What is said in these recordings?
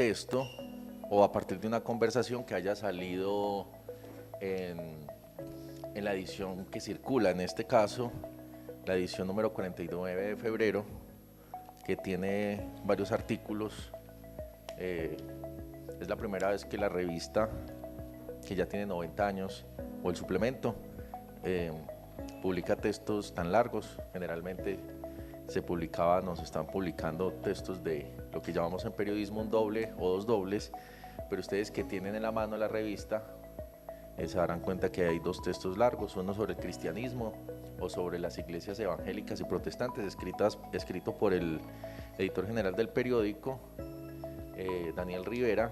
texto o a partir de una conversación que haya salido en, en la edición que circula, en este caso, la edición número 49 de febrero, que tiene varios artículos. Es la primera vez que la revista, que ya tiene 90 años, o el suplemento, publica textos tan largos. Generalmente nos están publicando textos de lo que llamamos en periodismo un doble o dos dobles, pero ustedes que tienen en la mano la revista se darán cuenta que hay dos textos largos, uno sobre el cristianismo o sobre las iglesias evangélicas y protestantes, escrito por el editor general del periódico, Daniel Rivera,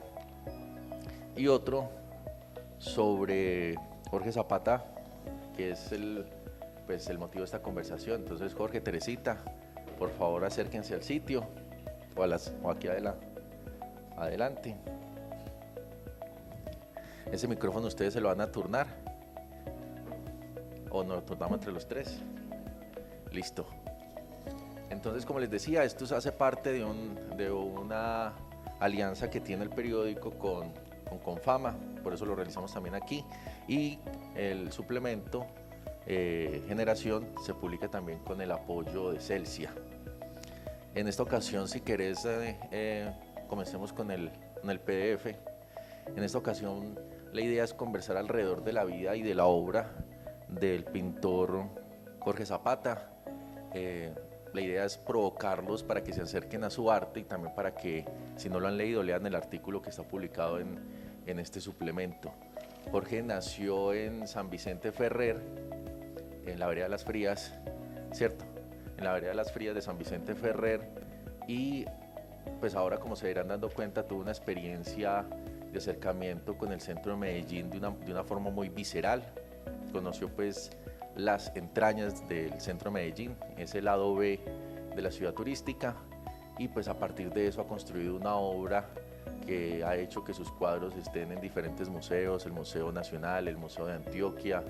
y otro sobre Jorge Zapata, que es el motivo de esta conversación. Entonces, Jorge, Teresita, por favor acérquense al sitio o aquí adelante. Ese micrófono ustedes se lo van a turnar o nos lo turnamos entre los tres. Listo. Entonces, como les decía, esto hace parte de una alianza que tiene el periódico con Confama, por eso lo realizamos también aquí, y el suplemento Generación se publica también con el apoyo de Celsia. En esta ocasión, si querés, comencemos con el PDF. En esta ocasión, la idea es conversar alrededor de la vida y de la obra del pintor Jorge Zapata. La idea es provocarlos para que se acerquen a su arte y también para que, si no lo han leído, lean el artículo que está publicado en este suplemento. Jorge nació en San Vicente Ferrer, en la vereda de las Frías, ¿cierto? En la vereda de las Frías de San Vicente Ferrer, y pues ahora, como se irán dando cuenta, tuvo una experiencia de acercamiento con el centro de Medellín de una forma muy visceral. Conoció pues las entrañas del centro de Medellín, ese lado B de la ciudad turística, y pues a partir de eso ha construido una obra que ha hecho que sus cuadros estén en diferentes museos, el Museo Nacional, el Museo de Antioquia,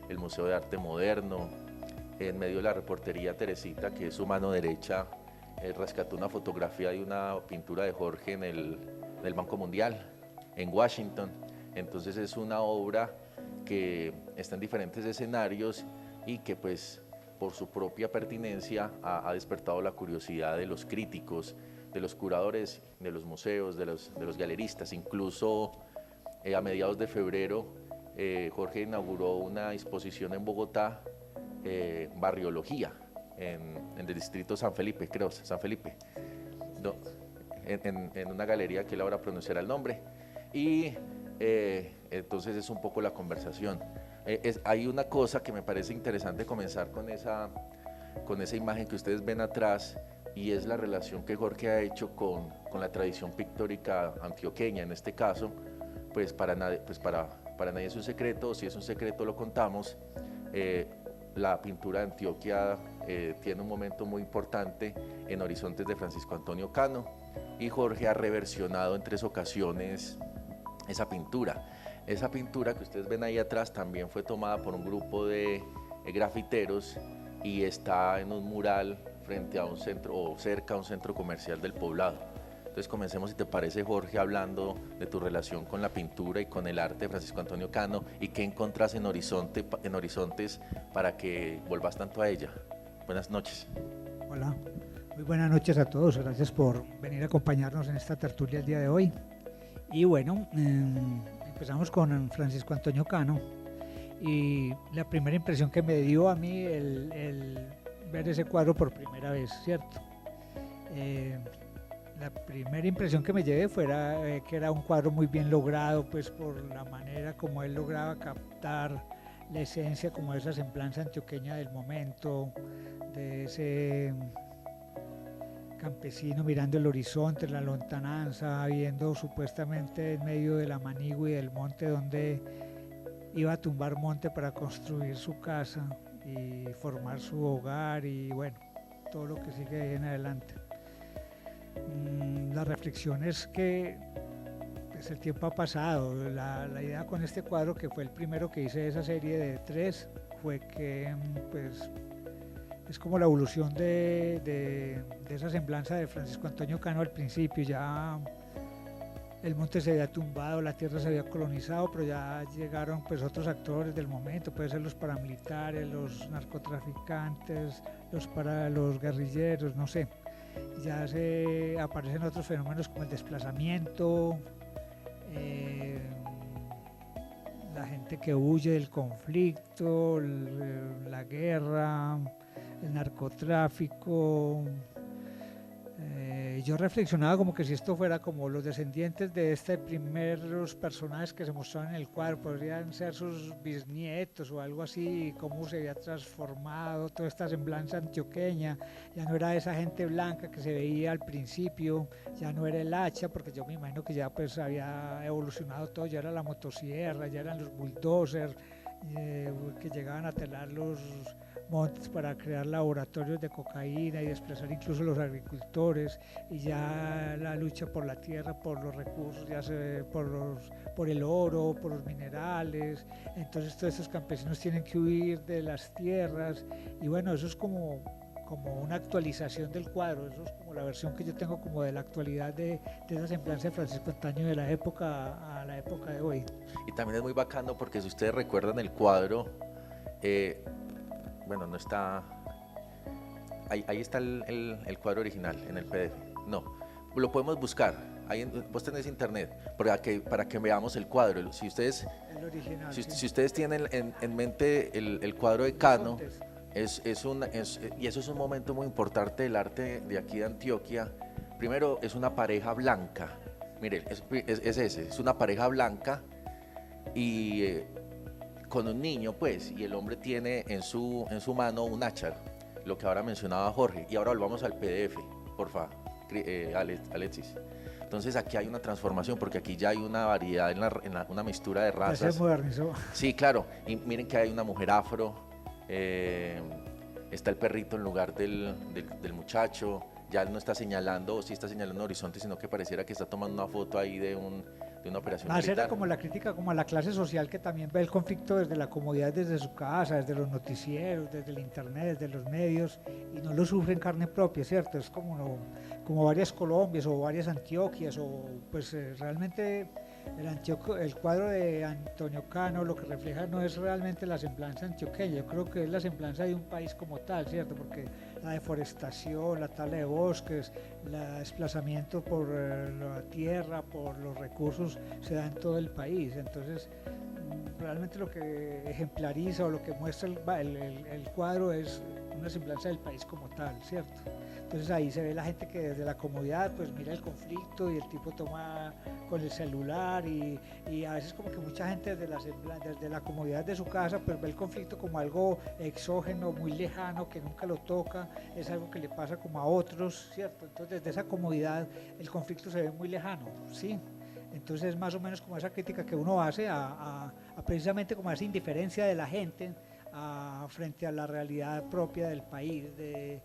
el Museo de Arte Moderno. En medio de la reportería, Teresita, que es su mano derecha, rescató una fotografía de una pintura de Jorge en el Banco Mundial, en Washington. Entonces es una obra que está en diferentes escenarios y que pues por su propia pertinencia ha despertado la curiosidad de los críticos, de los curadores, de los museos, de los galeristas. Incluso a mediados de febrero Jorge inauguró una exposición en Bogotá, Barriología, en el distrito San Felipe, creo, San Felipe, no, en una galería que él ahora pronunciará el nombre. Y entonces es un poco la conversación. Hay una cosa que me parece interesante comenzar con esa imagen que ustedes ven atrás, y es la relación que Jorge ha hecho con la tradición pictórica antioqueña. En este caso, pues para nadie es un secreto, o si es un secreto lo contamos. La pintura de Antioquia tiene un momento muy importante en Horizontes de Francisco Antonio Cano, y Jorge ha reversionado en 3 ocasiones esa pintura. Esa pintura que ustedes ven ahí atrás también fue tomada por un grupo de grafiteros y está en un mural frente a un centro o cerca a un centro comercial del poblado. Entonces comencemos, si te parece, Jorge, hablando de tu relación con la pintura y con el arte de Francisco Antonio Cano, y qué encontrás en Horizontes para que vuelvas tanto a ella. Buenas noches. Hola, muy buenas noches a todos. Gracias por venir a acompañarnos en esta tertulia el día de hoy. Y bueno, empezamos con Francisco Antonio Cano, y la primera impresión que me dio a mí el ver ese cuadro por primera vez, ¿cierto? La primera impresión que me llevé fue que era un cuadro muy bien logrado, pues por la manera como él lograba captar la esencia, como esa semblanza antioqueña del momento, de ese campesino mirando el horizonte, la lontananza, viendo supuestamente en medio de la Manigua y del monte donde iba a tumbar monte para construir su casa y formar su hogar, y bueno, todo lo que sigue ahí en adelante. La reflexión es que pues, el tiempo ha pasado. La idea con este cuadro, que fue el primero que hice de esa serie de 3, fue que pues es como la evolución de esa semblanza de Francisco Antonio Cano al principio. Ya el monte se había tumbado, la tierra se había colonizado, pero ya llegaron pues otros actores del momento, pueden ser los paramilitares, los narcotraficantes, los guerrilleros, no sé. Ya se aparecen otros fenómenos como el desplazamiento, eh, la gente que huye del conflicto, la guerra, el narcotráfico. Yo reflexionaba como que si esto fuera como los descendientes de estos primeros personajes que se mostraban en el cuadro, podrían ser sus bisnietos o algo así, cómo se había transformado toda esta semblanza antioqueña. Ya no era esa gente blanca que se veía al principio, ya no era el hacha, porque yo me imagino que ya pues había evolucionado todo, ya era la motosierra, ya eran los bulldozers, que llegaban a talar los montes para crear laboratorios de cocaína y desplazar incluso los agricultores, y ya la lucha por la tierra, por los recursos, ya se, por el oro, por los minerales. Entonces todos estos campesinos tienen que huir de las tierras, y bueno, eso es como una actualización del cuadro, eso es como la versión que yo tengo como de la actualidad de esa semblanza de Francisco Antaño de la época a la época de hoy. Y también es muy bacano porque si ustedes recuerdan el cuadro, bueno, no está, ahí está el cuadro original en el PDF, no, lo podemos buscar, vos tenés internet, para que veamos el cuadro. Si ustedes, el original, si ustedes tienen en mente el cuadro de Cano, y eso es un momento muy importante del arte de aquí de Antioquia. Primero, es una pareja blanca, miren, es una pareja blanca y con un niño, pues, y el hombre tiene en su mano un hacha, lo que ahora mencionaba Jorge. Y ahora volvamos al PDF, porfa, Alexis. Entonces aquí hay una transformación, porque aquí ya hay una variedad, una mistura de razas. Ya se modernizó. Sí, claro, y miren que hay una mujer afro, está el perrito en lugar del muchacho, ya él no está señalando, o sí está señalando un horizonte, sino que pareciera que está tomando una foto ahí de una operación Más militar. era como la crítica como a la clase social que también ve el conflicto desde la comodidad, desde su casa, desde los noticieros, desde el internet, desde los medios, y no lo sufre en carne propia, ¿cierto? Es como varias Colombias o varias Antioquias, o pues realmente el cuadro de Antonio Cano lo que refleja no es realmente la semblanza antioqueña, yo creo que es la semblanza de un país como tal, ¿cierto? Porque la deforestación, la tala de bosques, el desplazamiento por la tierra, por los recursos, se da en todo el país. Entonces, realmente lo que ejemplariza o lo que muestra el cuadro es una semblanza del país como tal, ¿cierto? Entonces ahí se ve la gente que desde la comodidad pues mira el conflicto, y el tipo toma con el celular, y a veces como que mucha gente desde la comodidad de su casa pues ve el conflicto como algo exógeno, muy lejano, que nunca lo toca, es algo que le pasa como a otros, ¿cierto? Entonces desde esa comodidad el conflicto se ve muy lejano, ¿sí? Entonces es más o menos como esa crítica que uno hace a precisamente como a esa indiferencia de la gente frente a la realidad propia del país, de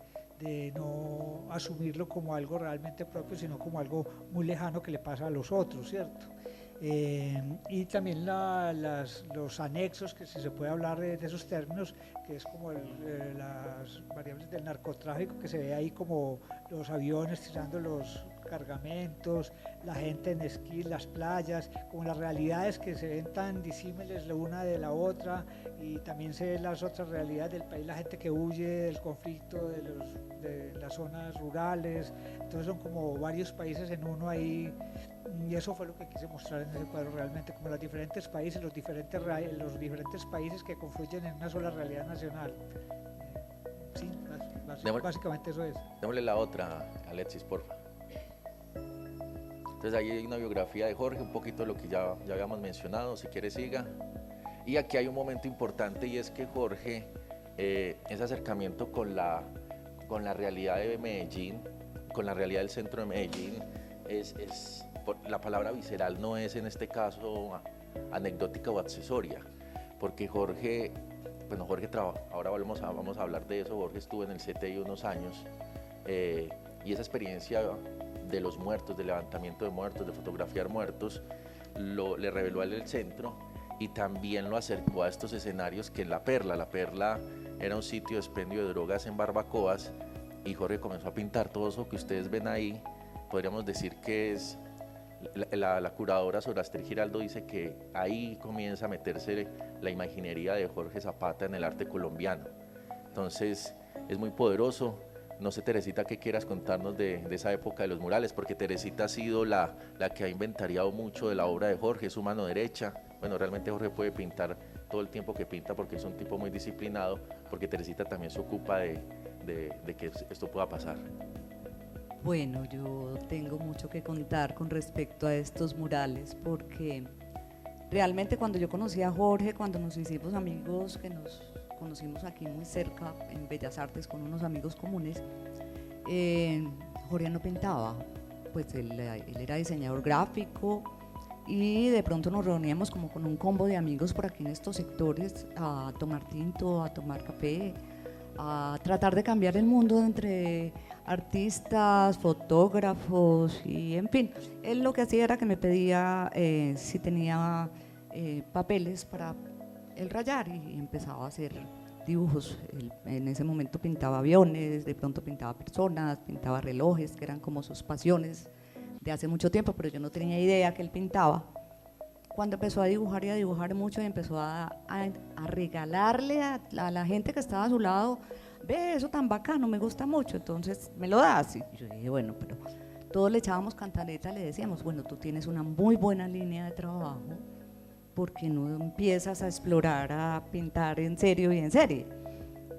no asumirlo como algo realmente propio, sino como algo muy lejano que le pasa a los otros, ¿cierto? Y también los anexos, que si se puede hablar de esos términos, que es como las variables del narcotráfico, que se ve ahí como los aviones tirando los cargamentos, la gente en esquí, las playas, como las realidades que se ven tan disímiles la una de la otra, y también se ven las otras realidades del país, la gente que huye del conflicto de las zonas rurales. Entonces son como varios países en uno ahí, y eso fue lo que quise mostrar en ese cuadro realmente, como los diferentes países, los diferentes países que confluyen en una sola realidad nacional. Sí, básicamente eso es. Démosle la otra, Alexis, porfa. Entonces ahí hay una biografía de Jorge, un poquito de lo que ya habíamos mencionado, si quiere siga. Y aquí hay un momento importante, y es que Jorge, ese acercamiento con la realidad de Medellín, con la realidad del centro de Medellín, la palabra visceral no es en este caso anecdótica o accesoria, porque Jorge, bueno, ahora vamos a hablar de eso. Jorge estuvo en el CTI unos años, y esa experiencia de los muertos, de levantamiento de muertos, de fotografiar muertos, le reveló al centro, y también lo acercó a estos escenarios que en La Perla era un sitio de expendio de drogas en barbacoas, y Jorge comenzó a pintar todo eso que ustedes ven ahí. Podríamos decir que es la curadora Sor Astrid Giraldo dice que ahí comienza a meterse la imaginería de Jorge Zapata en el arte colombiano. Entonces es muy poderoso. No sé, Teresita, qué quieras contarnos de esa época de los murales, porque Teresita ha sido la que ha inventariado mucho de la obra de Jorge, es su mano derecha. Bueno, realmente Jorge puede pintar todo el tiempo que pinta porque es un tipo muy disciplinado, porque Teresita también se ocupa de que esto pueda pasar. Bueno, yo tengo mucho que contar con respecto a estos murales, porque realmente cuando yo conocí a Jorge, cuando nos hicimos amigos, que nos conocimos aquí muy cerca en Bellas Artes con unos amigos comunes, Jorge no pintaba, pues él era diseñador gráfico, y de pronto nos reuníamos como con un combo de amigos por aquí en estos sectores a tomar tinto, a tomar café, a tratar de cambiar el mundo entre artistas, fotógrafos y en fin. Él lo que hacía era que me pedía si tenía papeles para el rayar y empezaba a hacer dibujos. Él, en ese momento pintaba aviones, de pronto pintaba personas, pintaba relojes, que eran como sus pasiones de hace mucho tiempo, pero yo no tenía idea que él pintaba. Cuando empezó a dibujar y a dibujar mucho y empezó a regalarle a la gente que estaba a su lado, ve, eso tan bacano, me gusta mucho, entonces me lo das. Y yo dije, bueno, pero todos le echábamos cantaleta, le decíamos, bueno, tú tienes una muy buena línea de trabajo, ¿por qué no empiezas a explorar, a pintar en serio y en serie?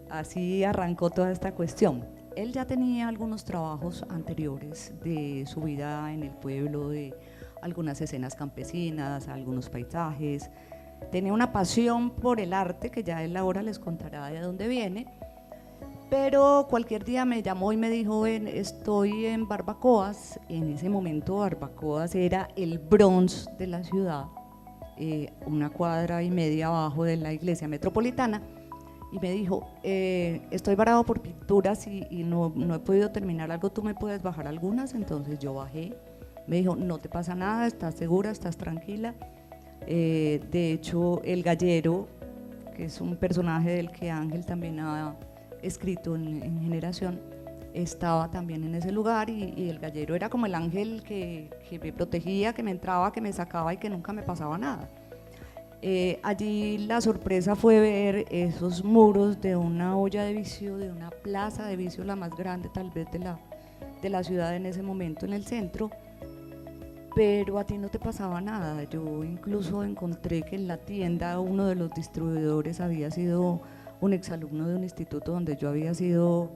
Así arrancó toda esta cuestión. Él ya tenía algunos trabajos anteriores de su vida en el pueblo, de algunas escenas campesinas, algunos paisajes. Tenía una pasión por el arte, que ya él ahora les contará de dónde viene, pero cualquier día me llamó y me dijo, estoy en Barbacoas. En ese momento Barbacoas era el Bronx de la ciudad, una cuadra y media abajo de la iglesia metropolitana, y me dijo, estoy varado por pinturas y no he podido terminar algo, ¿tú me puedes bajar algunas? Entonces yo bajé, me dijo, no te pasa nada, estás segura, estás tranquila. De hecho, el Gallero, que es un personaje del que Ángel también ha escrito en Generación, estaba también en ese lugar y el Gallero era como el ángel que me protegía, que me entraba, que me sacaba y que nunca me pasaba nada. Allí la sorpresa fue ver esos muros de una olla de vicio, de una plaza de vicio, la más grande tal vez de la ciudad en ese momento, en el centro, pero a ti no te pasaba nada. Yo incluso encontré que en la tienda uno de los distribuidores había sido un exalumno de un instituto donde yo había sido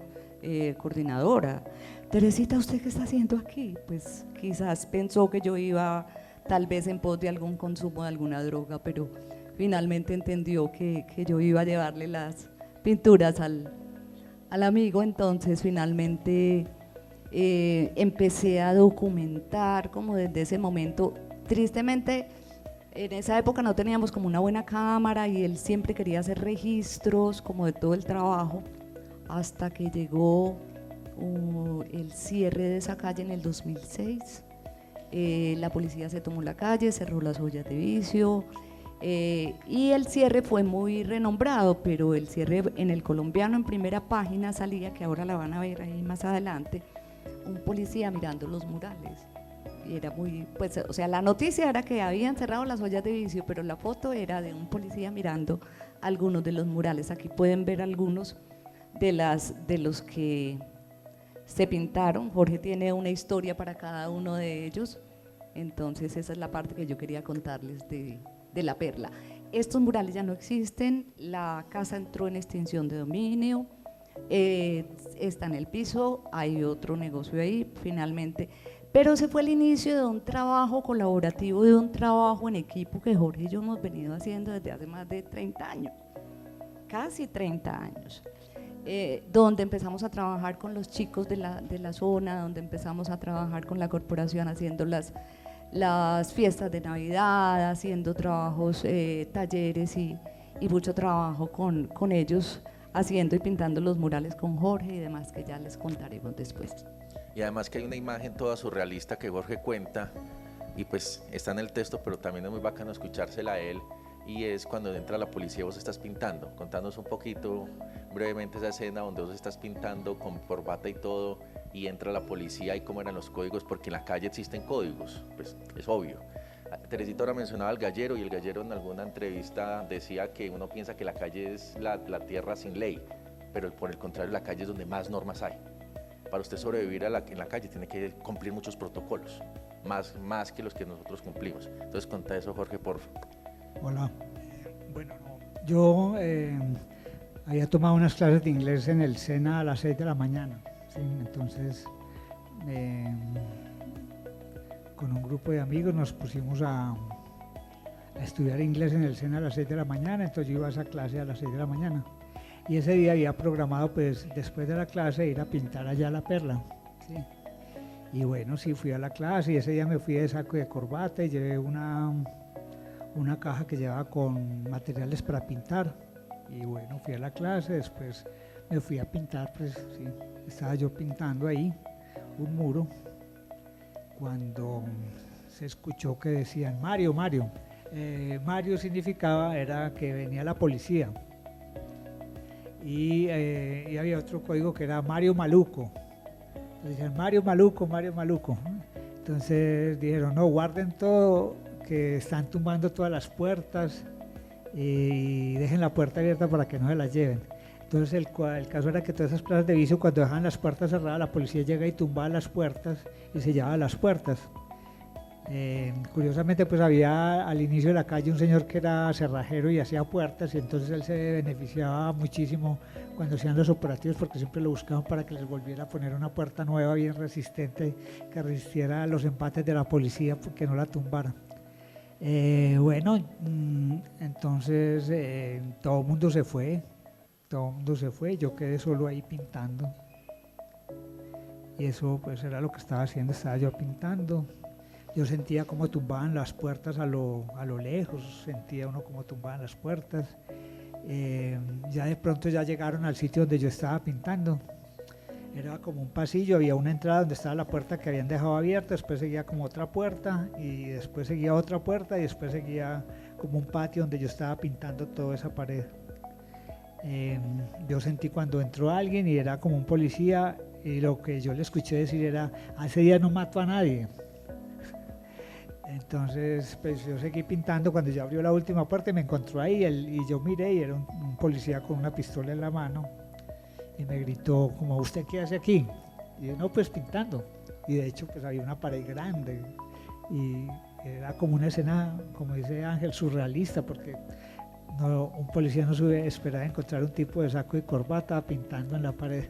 coordinadora. Teresita, ¿usted qué está haciendo aquí? Pues quizás pensó que yo iba tal vez en pos de algún consumo de alguna droga, pero finalmente entendió que yo iba a llevarle las pinturas al amigo. Entonces finalmente empecé a documentar como desde ese momento. Tristemente en esa época no teníamos como una buena cámara y él siempre quería hacer registros como de todo el trabajo, hasta que llegó el cierre de esa calle en el 2006. La policía se tomó la calle, cerró las ollas de vicio y el cierre fue muy renombrado, pero el cierre en El Colombiano en primera página salía, que ahora la van a ver ahí más adelante, un policía mirando los murales. Y era muy, pues, o sea, la noticia era que habían cerrado las ollas de vicio, pero la foto era de un policía mirando algunos de los murales. Aquí pueden ver algunos de los que se pintaron. Jorge tiene una historia para cada uno de ellos, entonces esa es la parte que yo quería contarles de La Perla. Estos murales ya no existen, la casa entró en extinción de dominio, está en el piso, hay otro negocio ahí finalmente, pero ese fue el inicio de un trabajo colaborativo, de un trabajo en equipo que Jorge y yo hemos venido haciendo desde hace más de 30 años, casi 30 años. Donde empezamos a trabajar con los chicos de la zona, donde empezamos a trabajar con la corporación haciendo las fiestas de Navidad, haciendo trabajos, talleres y mucho trabajo con ellos, haciendo y pintando los murales con Jorge y demás, que ya les contaremos después. Y además que hay una imagen toda surrealista que Jorge cuenta, y pues está en el texto, pero también es muy bacano escuchársela a él, y es cuando entra la policía y vos estás pintando. Contanos un poquito brevemente esa escena donde vos estás pintando con corbata y todo y entra la policía y cómo eran los códigos, porque en la calle existen códigos, pues es obvio. Teresita ahora mencionaba al gallero, y el gallero en alguna entrevista decía que uno piensa que la calle es la tierra sin ley, pero por el contrario la calle es donde más normas hay. Para usted sobrevivir en la calle tiene que cumplir muchos protocolos, más que los que nosotros cumplimos. Entonces contá eso, Jorge, por favor. Hola. Bueno, no, yo había tomado unas clases de inglés en el SENA a las 6 de la mañana, ¿sí? Entonces con un grupo de amigos nos pusimos a estudiar inglés en el SENA a las 6 de la mañana, entonces yo iba a esa clase a las 6 de la mañana. Y ese día había programado, pues, después de la clase, ir a pintar allá La Perla, ¿sí? Y bueno, sí, fui a la clase y ese día me fui de saco de corbata y llevé una caja que llevaba con materiales para pintar. Y bueno, fui a la clase, después me fui a pintar, pues, sí, estaba yo pintando ahí un muro, cuando se escuchó que decían Mario, Mario. Mario significaba, era que venía la policía. Y había otro código que era Mario Maluco. Entonces decían Mario Maluco, Mario Maluco. Entonces dijeron, no, guarden todo, que están tumbando todas las puertas y dejen la puerta abierta para que no se las lleven. Entonces el caso era que todas esas plazas de vicio, cuando dejaban las puertas cerradas, la policía llega y tumbaba las puertas y se llevaba las puertas. Curiosamente, pues había al inicio de la calle un señor que era cerrajero y hacía puertas, y entonces él se beneficiaba muchísimo cuando hacían los operativos, porque siempre lo buscaban para que les volviera a poner una puerta nueva bien resistente, que resistiera a los embates de la policía, porque no la tumbara. Bueno, entonces todo el mundo se fue, yo quedé solo ahí pintando, y eso pues era lo que estaba haciendo, estaba yo pintando. Yo sentía cómo tumbaban las puertas a lo lejos, sentía uno cómo tumbaban las puertas. Ya de pronto ya llegaron al sitio donde yo estaba pintando. Era como un pasillo, había una entrada donde estaba la puerta que habían dejado abierta, después seguía como otra puerta, y después seguía otra puerta, y después seguía como un patio donde yo estaba pintando toda esa pared. Yo sentí cuando entró alguien y era como un policía, y lo que yo le escuché decir era, ese día no mató a nadie. Entonces, pues yo seguí pintando. Cuando ya abrió la última puerta me encontró ahí y yo miré y era un policía con una pistola en la mano y me gritó, como, ¿usted qué hace aquí? Y yo, no, pues pintando. Y de hecho, pues había una pared grande y era como una escena, como dice Ángel, surrealista, porque un policía no se esperaba encontrar un tipo de saco y corbata pintando en la pared.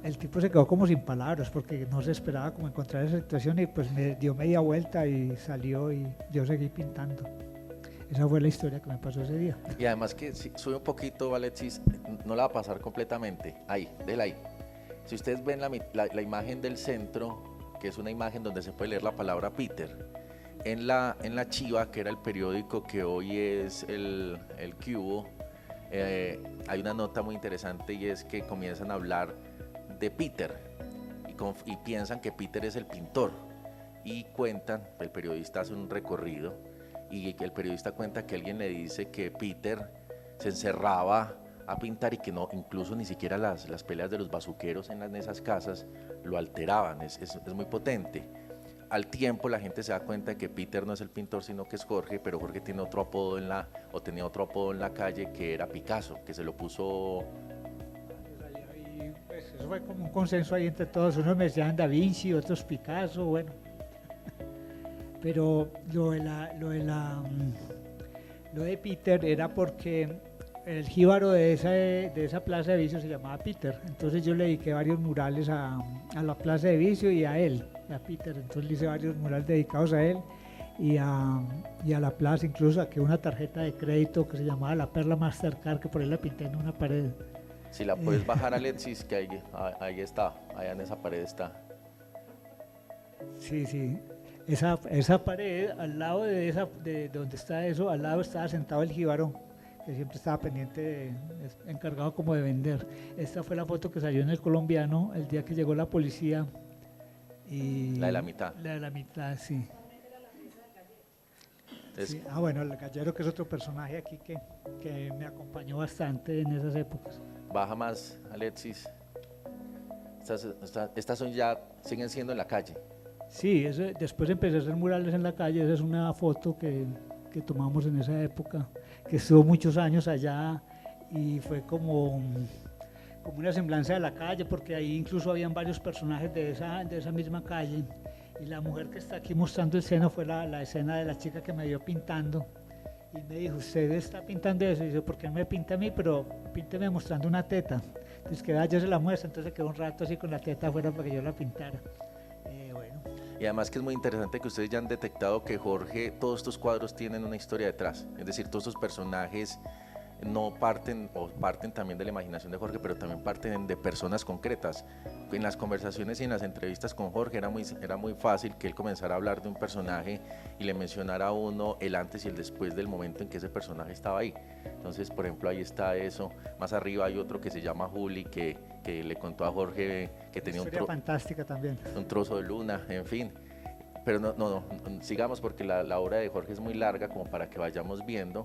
El tipo se quedó como sin palabras porque no se esperaba como encontrar esa situación, y pues me dio media vuelta y salió y yo seguí pintando. Esa fue la historia que me pasó ese día. Y además que si sube un poquito, Alexis, no la va a pasar completamente. Ahí, déjela ahí. Si ustedes ven la imagen del centro, que es una imagen donde se puede leer la palabra Peter, en la Chiva, que era el periódico que hoy es el Cubo, hay una nota muy interesante, y es que comienzan a hablar de Peter y piensan que Peter es el pintor, y cuentan, el periodista hace un recorrido y el periodista cuenta que alguien le dice que Peter se encerraba a pintar y que no, incluso ni siquiera las peleas de los bazuqueros en esas casas lo alteraban. Es muy potente. Al tiempo la gente se da cuenta de que Peter no es el pintor, sino que es Jorge, pero Jorge tiene otro apodo tenía otro apodo en la calle, que era Picasso, que se lo puso. Pues eso fue como un consenso ahí entre todos. Unos me decían Da Vinci, otros Picasso, bueno. Pero lo de Peter era porque el jíbaro de esa plaza de vicio se llamaba Peter. Entonces yo le dediqué varios murales a la plaza de vicio y a él, a Peter. Entonces le hice varios murales dedicados a él y a la plaza. Incluso saqué una tarjeta de crédito que se llamaba La Perla Mastercard, que por ahí la pinté en una pared. Si la puedes bajar, Alexis, que ahí está, allá en esa pared está. Sí. Esa pared, al lado de donde está eso, al lado estaba sentado el jíbaro, que siempre estaba pendiente, encargado como de vender. Esta fue la foto que salió en El Colombiano el día que llegó la policía. La de la mitad. La de la mitad, sí. Es- Sí, bueno, el gallero, que es otro personaje aquí que me acompañó bastante en esas épocas. Baja más, Alexis. Estas son ya, siguen siendo en la calle. Sí, después empecé a hacer murales en la calle. Esa es una foto que tomamos en esa época, que estuvo muchos años allá y fue como una semblanza de la calle, porque ahí incluso habían varios personajes de esa misma calle. Y la mujer que está aquí mostrando el seno fue la escena de la chica que me vio pintando. Y me dijo, ¿usted está pintando eso? Y yo, ¿por qué no me pinta a mí? Pero pínteme mostrando una teta. Entonces, que yo se la muestra, entonces quedó un rato así con la teta afuera para que yo la pintara. Bueno. Y además que es muy interesante que ustedes ya han detectado que Jorge, todos estos cuadros tienen una historia detrás. Es decir, todos estos personajes no parten, o parten también de la imaginación de Jorge, pero también parten de personas concretas. En las conversaciones y en las entrevistas con Jorge era muy fácil que él comenzara a hablar de un personaje y le mencionara a uno el antes y el después del momento en que ese personaje estaba ahí. Entonces, por ejemplo, ahí está eso. Más arriba hay otro que se llama Juli, que le contó a Jorge que tenía fantástica también. un trozo de luna, en fin. Pero no, sigamos, porque la obra de Jorge es muy larga como para que vayamos viendo.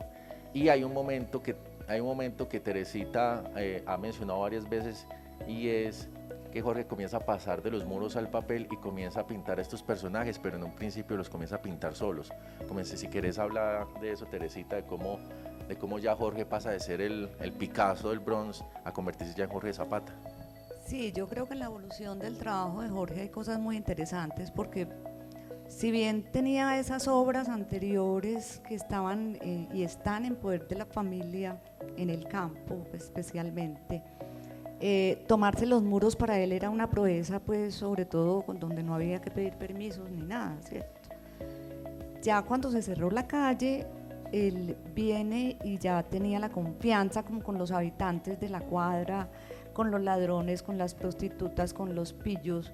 Y hay un momento que Teresita ha mencionado varias veces, y es que Jorge comienza a pasar de los muros al papel y comienza a pintar a estos personajes, pero en un principio los comienza a pintar solos. Si querés hablar de eso, Teresita, de cómo ya Jorge pasa de ser el Picasso del Bronx a convertirse ya en Jorge Zapata. Sí, yo creo que en la evolución del trabajo de Jorge hay cosas muy interesantes, porque si bien tenía esas obras anteriores que estaban y están en poder de la familia, en el campo especialmente, tomarse los muros para él era una proeza, pues sobre todo donde no había que pedir permisos ni nada, ¿cierto? Ya cuando se cerró la calle, él viene y ya tenía la confianza como con los habitantes de la cuadra, con los ladrones, con las prostitutas, con los pillos,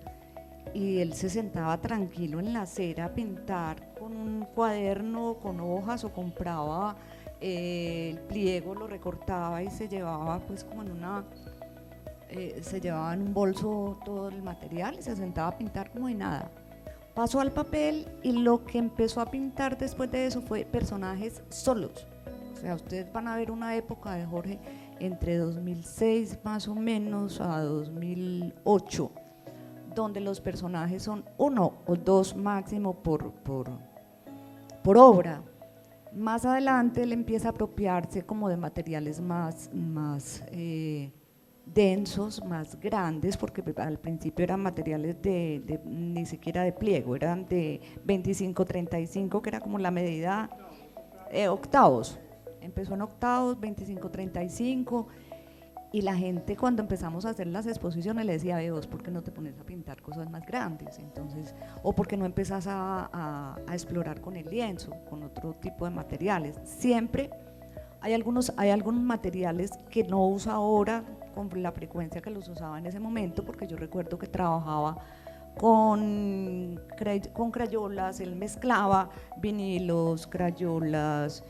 y él se sentaba tranquilo en la acera a pintar con un cuaderno, con hojas, o compraba el pliego, lo recortaba y se llevaba pues como se llevaba en un bolso todo el material y se sentaba a pintar como de nada. Pasó al papel y lo que empezó a pintar después de eso fue personajes solos. O sea, ustedes van a ver una época de Jorge entre 2006 más o menos a 2008, donde los personajes son 1 o 2 máximo por obra. Más adelante él empieza a apropiarse como de materiales más densos, más grandes, porque al principio eran materiales ni siquiera de pliego, eran de 25-35, que era como la medida octavos. Empezó en octavos, 25-35, y la gente, cuando empezamos a hacer las exposiciones, le decía, vos, ¿por qué no te pones a pintar cosas más grandes? Entonces, o ¿por qué no empezás a explorar con el lienzo, con otro tipo de materiales? Siempre hay algunos materiales que no usa ahora con la frecuencia que los usaba en ese momento, porque yo recuerdo que trabajaba con crayolas, él mezclaba vinilos, crayolas,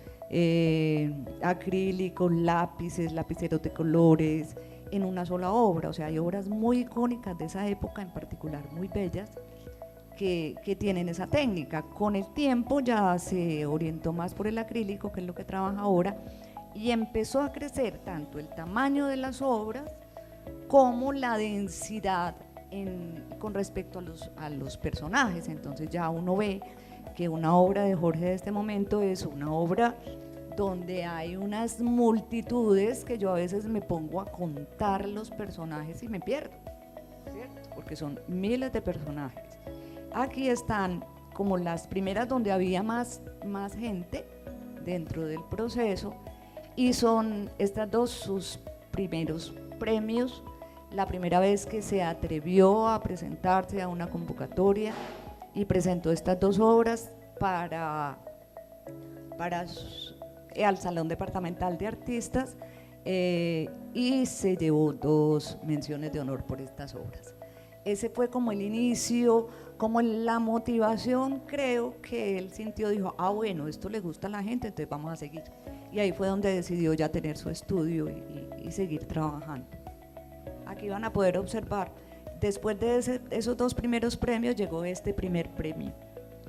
acrílicos, lápices, lapiceros de colores en una sola obra. O sea, hay obras muy icónicas de esa época en particular, muy bellas, que tienen esa técnica. Con el tiempo ya se orientó más por el acrílico, que es lo que trabaja ahora, y empezó a crecer tanto el tamaño de las obras como la densidad con respecto a los personajes. Entonces ya uno ve que una obra de Jorge de este momento es una obra donde hay unas multitudes que yo a veces me pongo a contar los personajes y me pierdo, ¿cierto? Porque son miles de personajes. Aquí están como las primeras donde había más gente dentro del proceso, y son estas dos sus primeros premios, la primera vez que se atrevió a presentarse a una convocatoria y presentó estas dos obras al Salón Departamental de Artistas, y se llevó 2 menciones de honor por estas obras. Ese fue como el inicio, como la motivación, creo que él sintió, dijo, bueno, esto le gusta a la gente, entonces vamos a seguir. Y ahí fue donde decidió ya tener su estudio y seguir trabajando. Aquí van a poder observar, después de esos 2 primeros premios llegó este primer premio,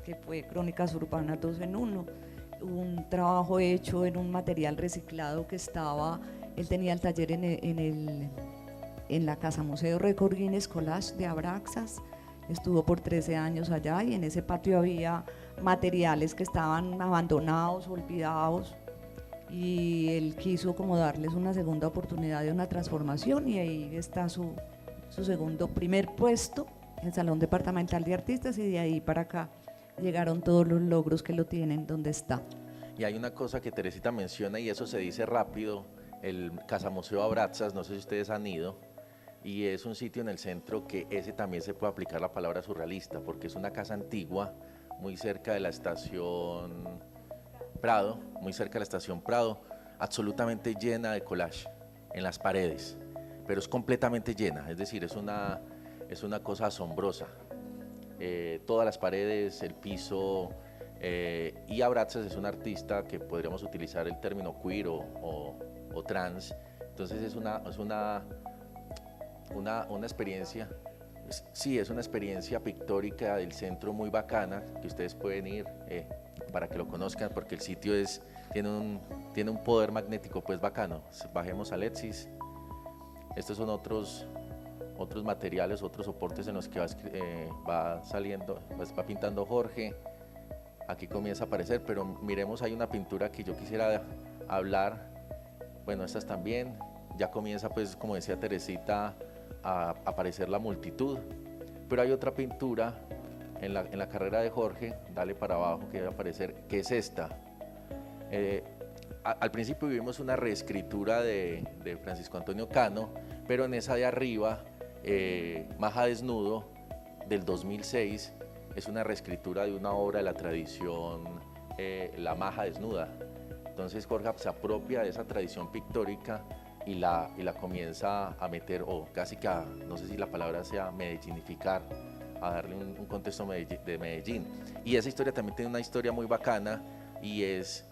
que fue Crónicas Urbanas 2 en 1, un trabajo hecho en un material reciclado que estaba, él tenía el taller en la Casa Museo Record Guinness Collage de Abraxas, estuvo por 13 años allá y en ese patio había materiales que estaban abandonados, olvidados, y él quiso como darles una segunda oportunidad de una transformación y ahí está su primer puesto, el Salón Departamental de Artistas, y de ahí para acá llegaron todos los logros que lo tienen donde está. Y hay una cosa que Teresita menciona y eso se dice rápido, el Casa Museo Abraxas, no sé si ustedes han ido, y es un sitio en el centro que ese también se puede aplicar la palabra surrealista, porque es una casa antigua, muy cerca de la estación Prado, absolutamente llena de collage en las paredes, pero es completamente llena, es decir, es una cosa asombrosa. Todas las paredes, el piso, y Abraxas es un artista que podríamos utilizar el término queer o trans, entonces es una experiencia, sí, es una experiencia pictórica del centro muy bacana, que ustedes pueden ir para que lo conozcan, porque el sitio tiene un poder magnético pues bacano. Bajemos a Alexis, estos son otros materiales, otros soportes en los que va pintando Jorge. Aquí comienza a aparecer, pero miremos, hay una pintura que yo quisiera hablar, bueno, estas también, ya comienza pues, como decía Teresita, a aparecer la multitud, pero hay otra pintura en la carrera de Jorge, dale para abajo que debe aparecer, que es esta. Al principio vimos una reescritura de Francisco Antonio Cano, pero en esa de arriba, Maja Desnudo, del 2006, es una reescritura de una obra de la tradición La Maja Desnuda. Entonces Jorge se apropia de esa tradición pictórica y la comienza a meter, o casi que no sé si la palabra sea medellinificar, a darle un contexto de Medellín. Y esa historia también tiene una historia muy bacana, y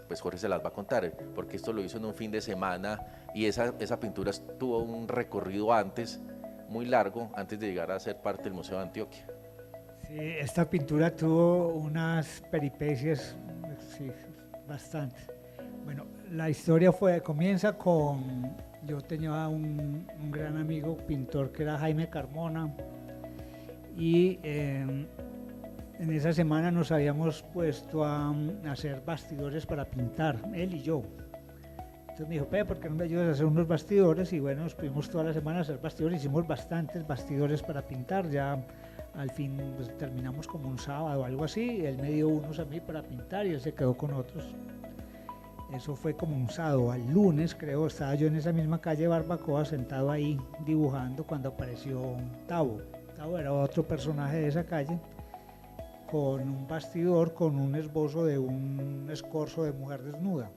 pues Jorge se las va a contar, porque esto lo hizo en un fin de semana, y esa pintura tuvo un recorrido muy largo, antes de llegar a ser parte del Museo de Antioquia. Sí, esta pintura tuvo unas peripecias, sí, bastante. Bueno, la historia comienza con, yo tenía un gran amigo pintor que era Jaime Carmona, y en esa semana nos habíamos puesto a hacer bastidores para pintar, él y yo. Entonces me dijo, ¿por qué no me ayudas a hacer unos bastidores? Y bueno, nos pudimos toda la semana a hacer bastidores, hicimos bastantes bastidores para pintar, ya al fin pues, terminamos como un sábado o algo así, él me dio unos a mí para pintar y él se quedó con otros. Eso fue como un sábado, al lunes creo, estaba yo en esa misma calle Barbacoa sentado ahí dibujando cuando apareció Tavo. Tavo era otro personaje de esa calle, con un bastidor, con un esbozo de un escorzo de mujer desnuda.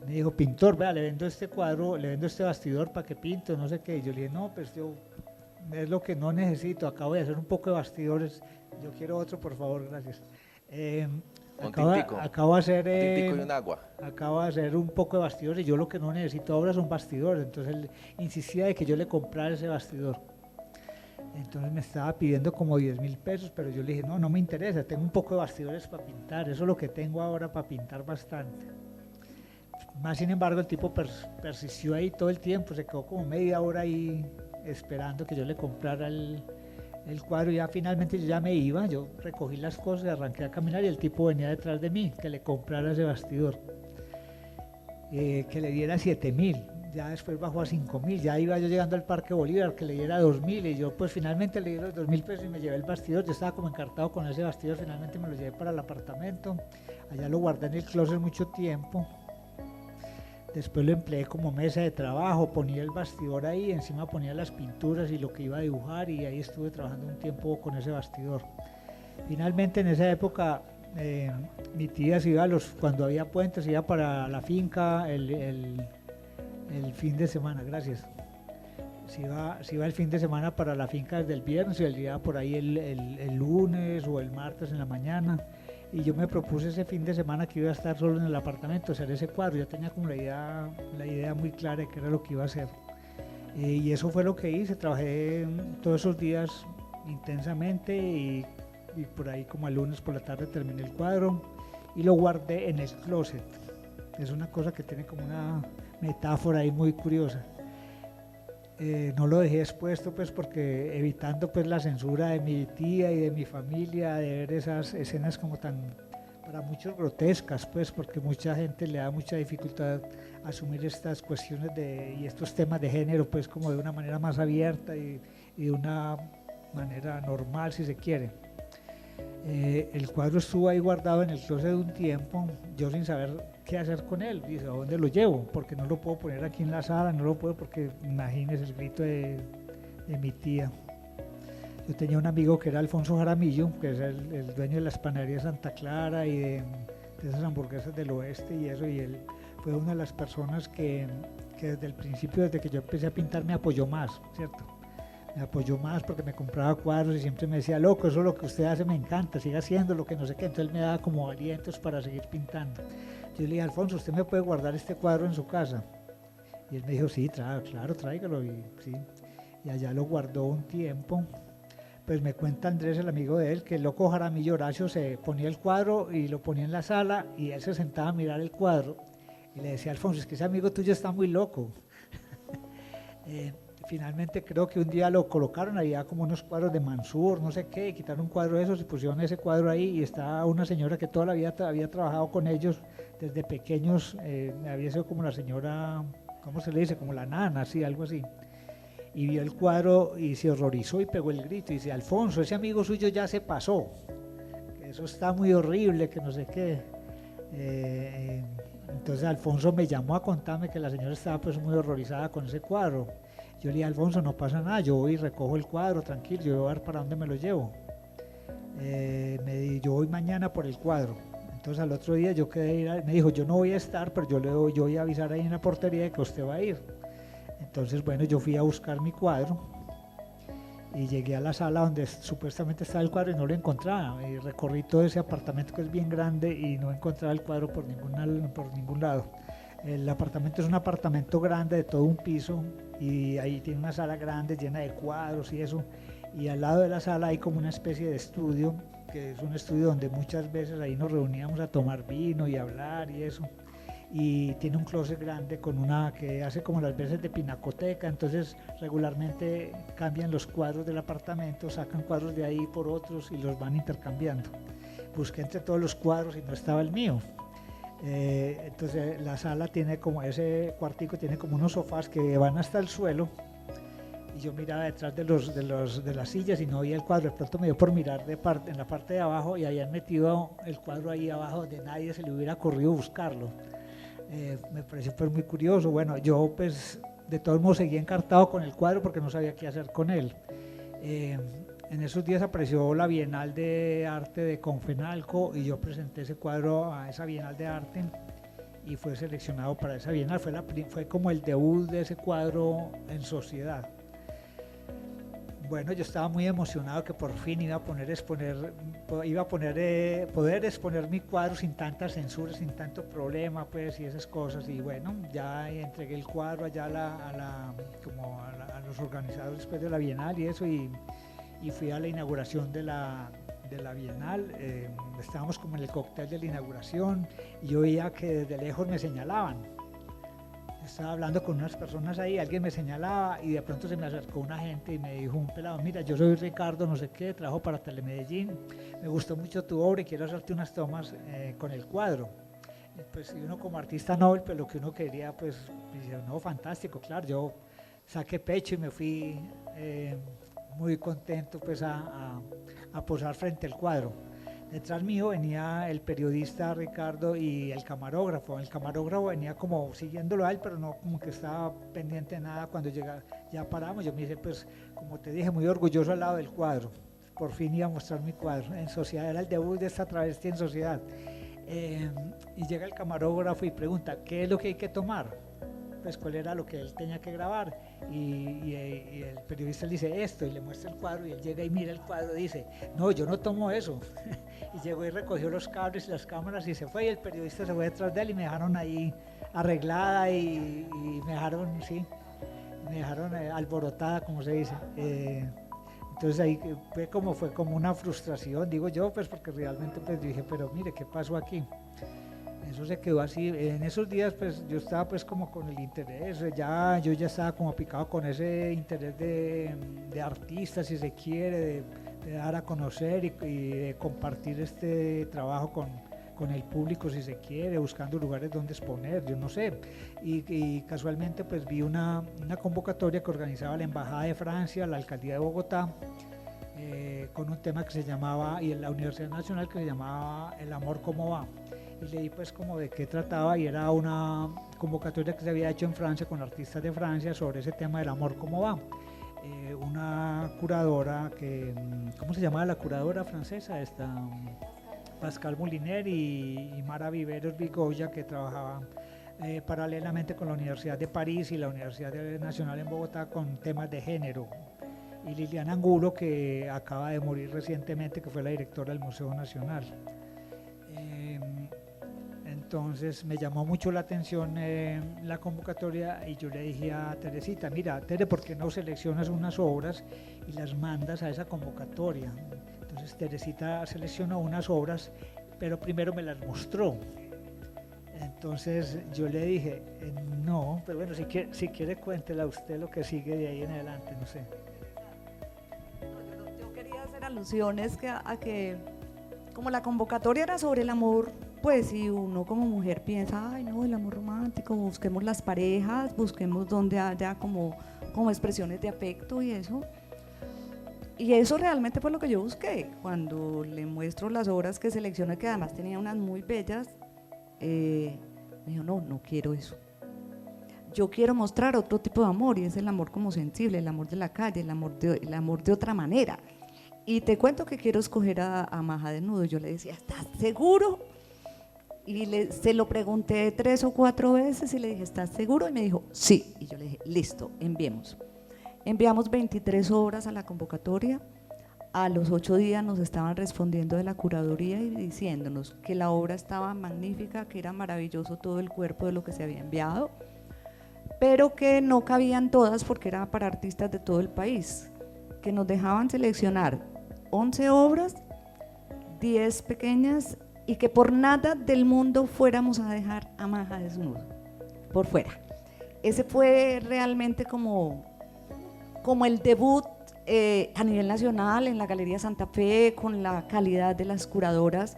Me dijo, pintor, vea, le vendo este cuadro, le vendo este bastidor para que pinte, no sé qué. Y yo le dije, no, pues yo, es lo que no necesito, acabo de hacer un poco de bastidores, yo quiero otro, por favor, gracias. Acabo de hacer tintico y un agua. Acabo de hacer un poco de bastidores y yo lo que no necesito ahora son bastidores. Entonces él insistía de que yo le comprara ese bastidor. Entonces me estaba pidiendo como 10.000 pesos, pero yo le dije, no me interesa, tengo un poco de bastidores para pintar, eso es lo que tengo ahora para pintar bastante. Más sin embargo, el tipo persistió ahí todo el tiempo, se quedó como media hora ahí esperando que yo le comprara el cuadro. Ya finalmente yo ya me iba, yo recogí las cosas, arranqué a caminar y el tipo venía detrás de mí, que le comprara ese bastidor, que le diera 7.000. Ya después bajó a 5.000, ya iba yo llegando al Parque Bolívar, que le diera 2.000, y yo pues finalmente le di los 2.000 pesos y me llevé el bastidor. Yo estaba como encartado con ese bastidor, finalmente me lo llevé para el apartamento, allá lo guardé en el closet mucho tiempo. Después lo empleé como mesa de trabajo, ponía el bastidor ahí, encima ponía las pinturas y lo que iba a dibujar, y ahí estuve trabajando un tiempo con ese bastidor. Finalmente en esa época mi tía se iba cuando había puentes, iba para la finca el fin de semana, gracias. Se iba el fin de semana para la finca desde el viernes y él iba por ahí el lunes o el martes en la mañana. Y yo me propuse ese fin de semana que iba a estar solo en el apartamento, hacer ese cuadro. Yo tenía como la idea muy clara de qué era lo que iba a hacer. Y eso fue lo que hice, trabajé todos esos días intensamente y por ahí como el lunes por la tarde terminé el cuadro. y lo guardé en el closet. Es una cosa que tiene como una metáfora ahí muy curiosa. No lo dejé expuesto pues porque evitando pues la censura de mi tía y de mi familia, de ver esas escenas como tan, para muchos grotescas pues, porque mucha gente le da mucha dificultad asumir estas cuestiones y estos temas de género pues como de una manera más abierta y de una manera normal si se quiere. El cuadro estuvo ahí guardado en el closet un tiempo, yo sin saber qué hacer con él. Dice, ¿a dónde lo llevo? Porque no lo puedo poner aquí en la sala, no lo puedo porque imagínese el grito de mi tía. Yo tenía un amigo que era Alfonso Jaramillo, que es el dueño de las panaderías Santa Clara y de esas hamburguesas del oeste y eso, y él fue una de las personas que desde el principio, desde que yo empecé a pintar, me apoyó más, ¿cierto? Me apoyó más porque me compraba cuadros y siempre me decía, loco, eso es lo que usted hace, me encanta, siga haciendo lo que no sé qué. Entonces él me daba como alientos para seguir pintando. Yo le dije, Alfonso, ¿usted me puede guardar este cuadro en su casa? Y él me dijo, sí, claro, tráigalo. Y allá lo guardó un tiempo. Pues me cuenta Andrés, el amigo de él, que el loco Jaramillo Horacio se ponía el cuadro y lo ponía en la sala y él se sentaba a mirar el cuadro y le decía, Alfonso, es que ese amigo tuyo está muy loco. Finalmente creo que un día lo colocaron, había como unos cuadros de Mansur, no sé qué, quitaron un cuadro de esos y pusieron ese cuadro ahí y estaba una señora que toda la vida había trabajado con ellos desde pequeños, había sido como la señora, ¿cómo se le dice? Como la nana, así, algo así. Y vio el cuadro y se horrorizó y pegó el grito y dice, Alfonso, ese amigo suyo ya se pasó, que eso está muy horrible, que no sé qué. Entonces Alfonso me llamó a contarme que la señora estaba pues muy horrorizada con ese cuadro. Yo le dije, Alfonso, no pasa nada, yo voy y recojo el cuadro, tranquilo, yo voy a ver para dónde me lo llevo. Yo voy mañana por el cuadro. Entonces al otro día yo me dijo, yo no voy a estar, pero yo voy a avisar ahí en la portería de que usted va a ir. Entonces, bueno, yo fui a buscar mi cuadro y llegué a la sala donde supuestamente estaba el cuadro y no lo encontraba. Y recorrí todo ese apartamento que es bien grande y no encontraba el cuadro por ningún lado. El apartamento es un apartamento grande de todo un piso y ahí tiene una sala grande llena de cuadros y eso. Y al lado de la sala hay como una especie de estudio, que es un estudio donde muchas veces ahí nos reuníamos a tomar vino y hablar y eso. Y tiene un closet grande con una que hace como las veces de pinacoteca, entonces regularmente cambian los cuadros del apartamento, sacan cuadros de ahí por otros y los van intercambiando. Busqué entre todos los cuadros y no estaba el mío. Entonces la sala tiene como, ese cuartico tiene como unos sofás que van hasta el suelo y yo miraba detrás de las sillas y no veía el cuadro. De pronto me dio por mirar en la parte de abajo y habían metido el cuadro ahí abajo donde nadie se le hubiera ocurrido buscarlo. Me pareció pues muy curioso. Bueno, yo pues de todos modos seguía encartado con el cuadro porque no sabía qué hacer con él. En esos días apareció la Bienal de Arte de Confenalco y yo presenté ese cuadro a esa Bienal de Arte y fue seleccionado para esa Bienal. Fue como el debut de ese cuadro en sociedad. Bueno, yo estaba muy emocionado que por fin iba a poder exponer mi cuadro sin tanta censura, sin tanto problema, pues, y esas cosas. Y bueno, ya entregué el cuadro allá a los organizadores después de la Bienal y eso, y fui a la inauguración de la Bienal. Estábamos como en el cóctel de la inauguración y yo veía que desde lejos me señalaban. Estaba hablando con unas personas ahí, alguien me señalaba y de pronto se me acercó una gente y me dijo, un pelado, mira, yo soy Ricardo, no sé qué, trabajo para Telemedellín, me gustó mucho tu obra y quiero hacerte unas tomas con el cuadro. Pues y uno como artista Nobel, pues lo que uno quería, pues, dice, no, fantástico, claro, yo saqué pecho y me fui muy contento pues a posar frente al cuadro. Detrás mío venía el periodista Ricardo y el camarógrafo. El camarógrafo venía como siguiéndolo a él, pero no como que estaba pendiente de nada. Cuando ya paramos, yo me dije, pues, como te dije, muy orgulloso al lado del cuadro. Por fin iba a mostrar mi cuadro en sociedad, era el debut de esta travesti en sociedad. Y llega el camarógrafo y pregunta, ¿qué es lo que hay que tomar? Pues cuál era lo que él tenía que grabar y el periodista le dice esto y le muestra el cuadro y él llega y mira el cuadro y dice, no, yo no tomo eso. Y llegó y recogió los cables y las cámaras y se fue y el periodista se fue detrás de él y me dejaron ahí arreglada y me dejaron alborotada, como se dice. Entonces ahí fue como una frustración, digo yo, pues porque realmente pues dije, pero mire, ¿qué pasó aquí? Eso se quedó así. En esos días pues yo estaba pues como con el interés, yo ya estaba como picado con ese interés de artista, si se quiere, de dar a conocer y de compartir este trabajo con el público, si se quiere, buscando lugares donde exponer, yo no sé. Y casualmente pues vi una convocatoria que organizaba la Embajada de Francia, la Alcaldía de Bogotá, con un tema que se llamaba, y en la Universidad Nacional, que se llamaba El amor cómo va. Y leí pues como de qué trataba, y era una convocatoria que se había hecho en Francia con artistas de Francia sobre ese tema del amor cómo va. Una curadora que, ¿cómo se llamaba la curadora francesa? Pascal Moliner y Mara Viveros Vigoya, que trabajaba paralelamente con la Universidad de París y la Universidad Nacional en Bogotá con temas de género. Y Liliana Angulo, que acaba de morir recientemente, que fue la directora del Museo Nacional. Entonces me llamó mucho la atención la convocatoria, y yo le dije a Teresita, mira, Tere, ¿por qué no seleccionas unas obras y las mandas a esa convocatoria? Entonces Teresita seleccionó unas obras, pero primero me las mostró. Entonces yo le dije, no, pero bueno, si quiere cuéntela usted lo que sigue de ahí en adelante, no sé. Yo quería hacer alusiones a que como la convocatoria era sobre el amor, pues si uno como mujer piensa, ay no, el amor romántico, busquemos las parejas, busquemos donde haya como expresiones de afecto y eso. Y eso realmente fue lo que yo busqué. Cuando le muestro las obras que seleccioné, que además tenía unas muy bellas, me dijo, no quiero eso. Yo quiero mostrar otro tipo de amor, y es el amor como sensible, el amor de la calle, el amor de otra manera. Y te cuento que quiero escoger a Maja Desnudo. Yo le decía, ¿estás seguro? Y se lo pregunté 3 o 4 veces y le dije, ¿estás seguro? Y me dijo, sí. Y yo le dije, listo, enviemos. Enviamos 23 obras a la convocatoria. A los 8 días nos estaban respondiendo de la curaduría y diciéndonos que la obra estaba magnífica, que era maravilloso todo el cuerpo de lo que se había enviado, pero que no cabían todas porque era para artistas de todo el país, que nos dejaban seleccionar 11 obras, 10 pequeñas, y que por nada del mundo fuéramos a dejar a Maja Desnudo, por fuera. Ese fue realmente como el debut a nivel nacional en la Galería Santa Fe, con la calidad de las curadoras.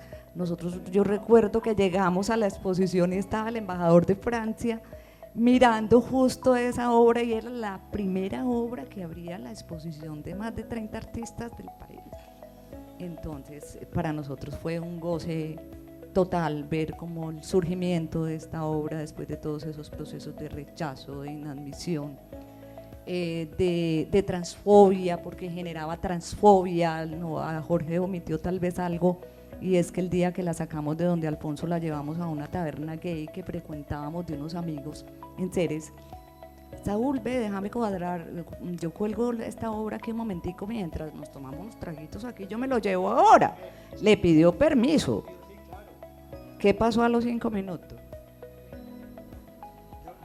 Yo recuerdo que llegamos a la exposición y estaba el embajador de Francia mirando justo esa obra, y era la primera obra que abría la exposición de más de 30 artistas del país. Entonces para nosotros fue un goce total ver como el surgimiento de esta obra después de todos esos procesos de rechazo, de inadmisión, de transfobia, porque generaba transfobia. No, a Jorge omitió tal vez algo, y es que el día que la sacamos de donde Alfonso la llevamos a una taberna gay que frecuentábamos de unos amigos en Ceres. Saúl, ve, déjame cuadrar, yo cuelgo esta obra aquí un momentico mientras nos tomamos unos traguitos aquí, yo me lo llevo ahora. Le pidió permiso. ¿Qué pasó a los 5 minutos?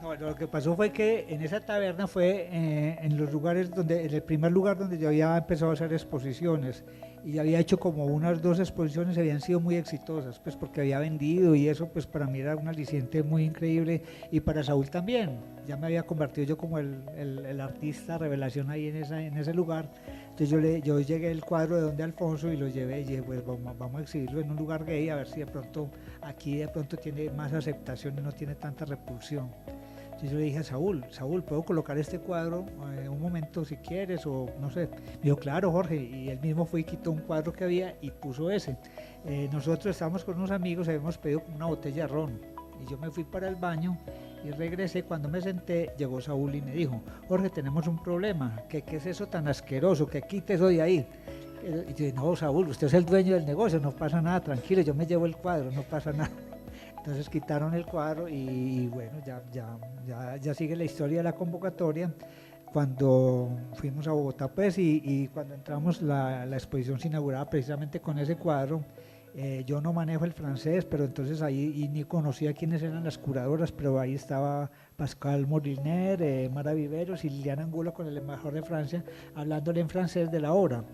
No, lo que pasó fue que en esa taberna fue en los lugares en el primer lugar donde yo había empezado a hacer exposiciones, y había hecho como unas 2 exposiciones, habían sido muy exitosas, pues porque había vendido, y eso pues para mí era un aliciente muy increíble, y para Saúl también. Ya me había convertido yo como el artista revelación ahí en ese lugar. Entonces yo llegué el cuadro de donde Alfonso y lo llevé, y dije, pues vamos a exhibirlo en un lugar gay, a ver si de pronto aquí tiene más aceptación y no tiene tanta repulsión. Entonces yo le dije a Saúl, ¿puedo colocar este cuadro un momento si quieres? O no sé. Me dijo, claro, Jorge, y él mismo fue y quitó un cuadro que había y puso ese. Nosotros estábamos con unos amigos, habíamos pedido una botella de ron, y yo me fui para el baño y regresé. Cuando me senté, llegó Saúl y me dijo, Jorge, tenemos un problema, ¿qué es eso tan asqueroso? Que quite eso de ahí. Y yo dije, no, Saúl, usted es el dueño del negocio, no pasa nada, tranquilo, yo me llevo el cuadro, no pasa nada. Entonces quitaron el cuadro y bueno, ya sigue la historia de la convocatoria. Cuando fuimos a Bogotá, pues, y cuando entramos, la exposición se inauguraba precisamente con ese cuadro, Yo no manejo el francés, pero entonces ahí y ni conocía quiénes eran las curadoras, pero ahí estaba Pascal Moliner, Mara Viveros y Liliana Angulo con el embajador de Francia, hablándole en francés de la obra.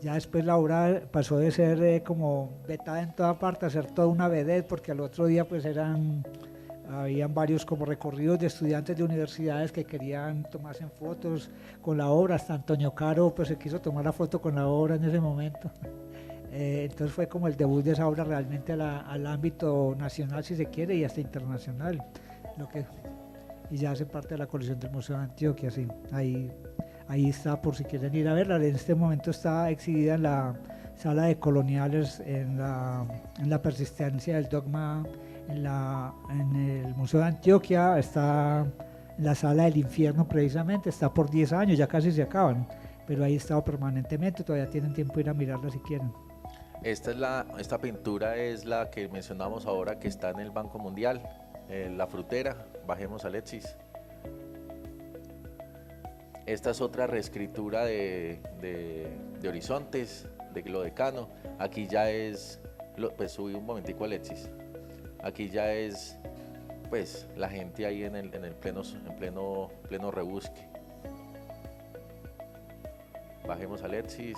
Ya después la obra pasó de ser como vetada en toda parte a ser toda una vedette, porque al otro día pues habían varios como recorridos de estudiantes de universidades que querían tomarse fotos con la obra. Hasta Antonio Caro pues se quiso tomar la foto con la obra en ese momento. Entonces fue como el debut de esa obra realmente al ámbito nacional, si se quiere, y hasta internacional. Y ya hace parte de la colección del Museo de Antioquia, sí. Ahí está, por si quieren ir a verla. En este momento está exhibida en la sala de coloniales, en la persistencia del dogma, en el Museo de Antioquia, está en la sala del infierno precisamente, está por 10 años, ya casi se acaban, pero ahí está permanentemente, todavía tienen tiempo de ir a mirarla si quieren. Esta pintura es la que mencionamos ahora, que está en el Banco Mundial, La Frutera. Bajemos, Alexis. Esta es otra reescritura de Horizontes, de Lo Decano. Aquí ya es, pues subí un momentico, Alexis. Aquí ya es, pues, la gente ahí en pleno rebusque. Bajemos, Alexis.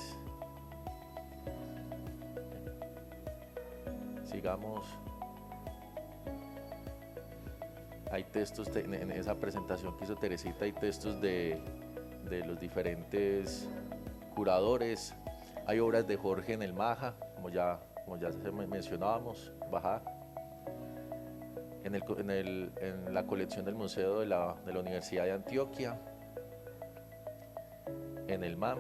Sigamos. Hay textos en esa presentación que hizo Teresita, hay textos de los diferentes curadores. Hay obras de Jorge en el Maja, como ya mencionábamos, Baja. En la colección del Museo de la Universidad de Antioquia, en el MAM,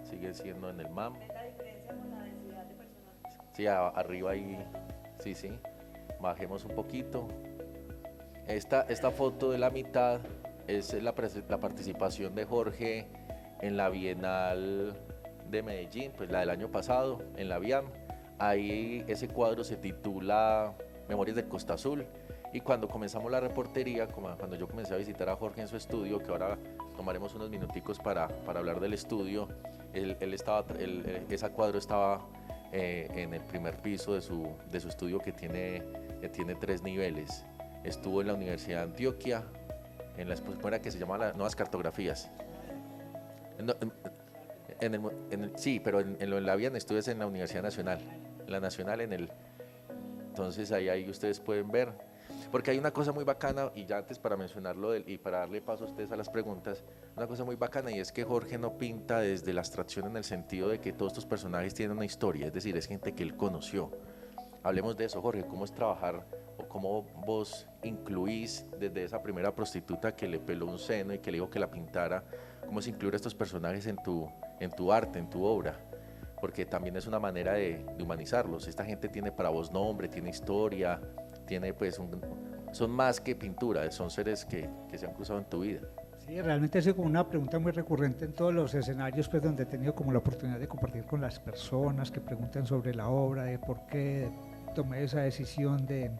sigue siendo en el MAM. ¿Es la diferencia con la densidad de personajes? Sí, arriba ahí, sí, bajemos un poquito. Esta foto de la mitad es la participación de Jorge en la Bienal de Medellín, pues la del año pasado, en la BIAM. Ahí ese cuadro se titula Memorias de Costa Azul, y cuando comenzamos la reportería, cuando yo comencé a visitar a Jorge en su estudio, que ahora tomaremos unos minuticos para hablar del estudio, ese cuadro estaba en el primer piso de su estudio, que tiene 3 niveles. Estuvo en la Universidad de Antioquia, en la exposición que se llama las Nuevas Cartografías. Sí, pero en la BIAN estuve en la Universidad Nacional, en la Nacional, entonces ahí ustedes pueden ver, porque hay una cosa muy bacana, y ya antes para mencionarlo y para darle paso a ustedes a las preguntas, una cosa muy bacana, y es que Jorge no pinta desde la abstracción, en el sentido de que todos estos personajes tienen una historia, es decir, es gente que él conoció. Hablemos de eso, Jorge. ¿Cómo es trabajar, o cómo vos incluís desde esa primera prostituta que le peló un seno y que le dijo que la pintara, cómo se incluye a estos personajes en tu arte, en tu obra? Porque también es una manera de humanizarlos. Esta gente tiene para vos nombre, tiene historia, tiene pues son más que pintura, son seres que se han cruzado en tu vida. Sí, realmente ha sido como una pregunta muy recurrente en todos los escenarios pues, donde he tenido como la oportunidad de compartir con las personas que preguntan sobre la obra, de por qué tomé esa decisión. De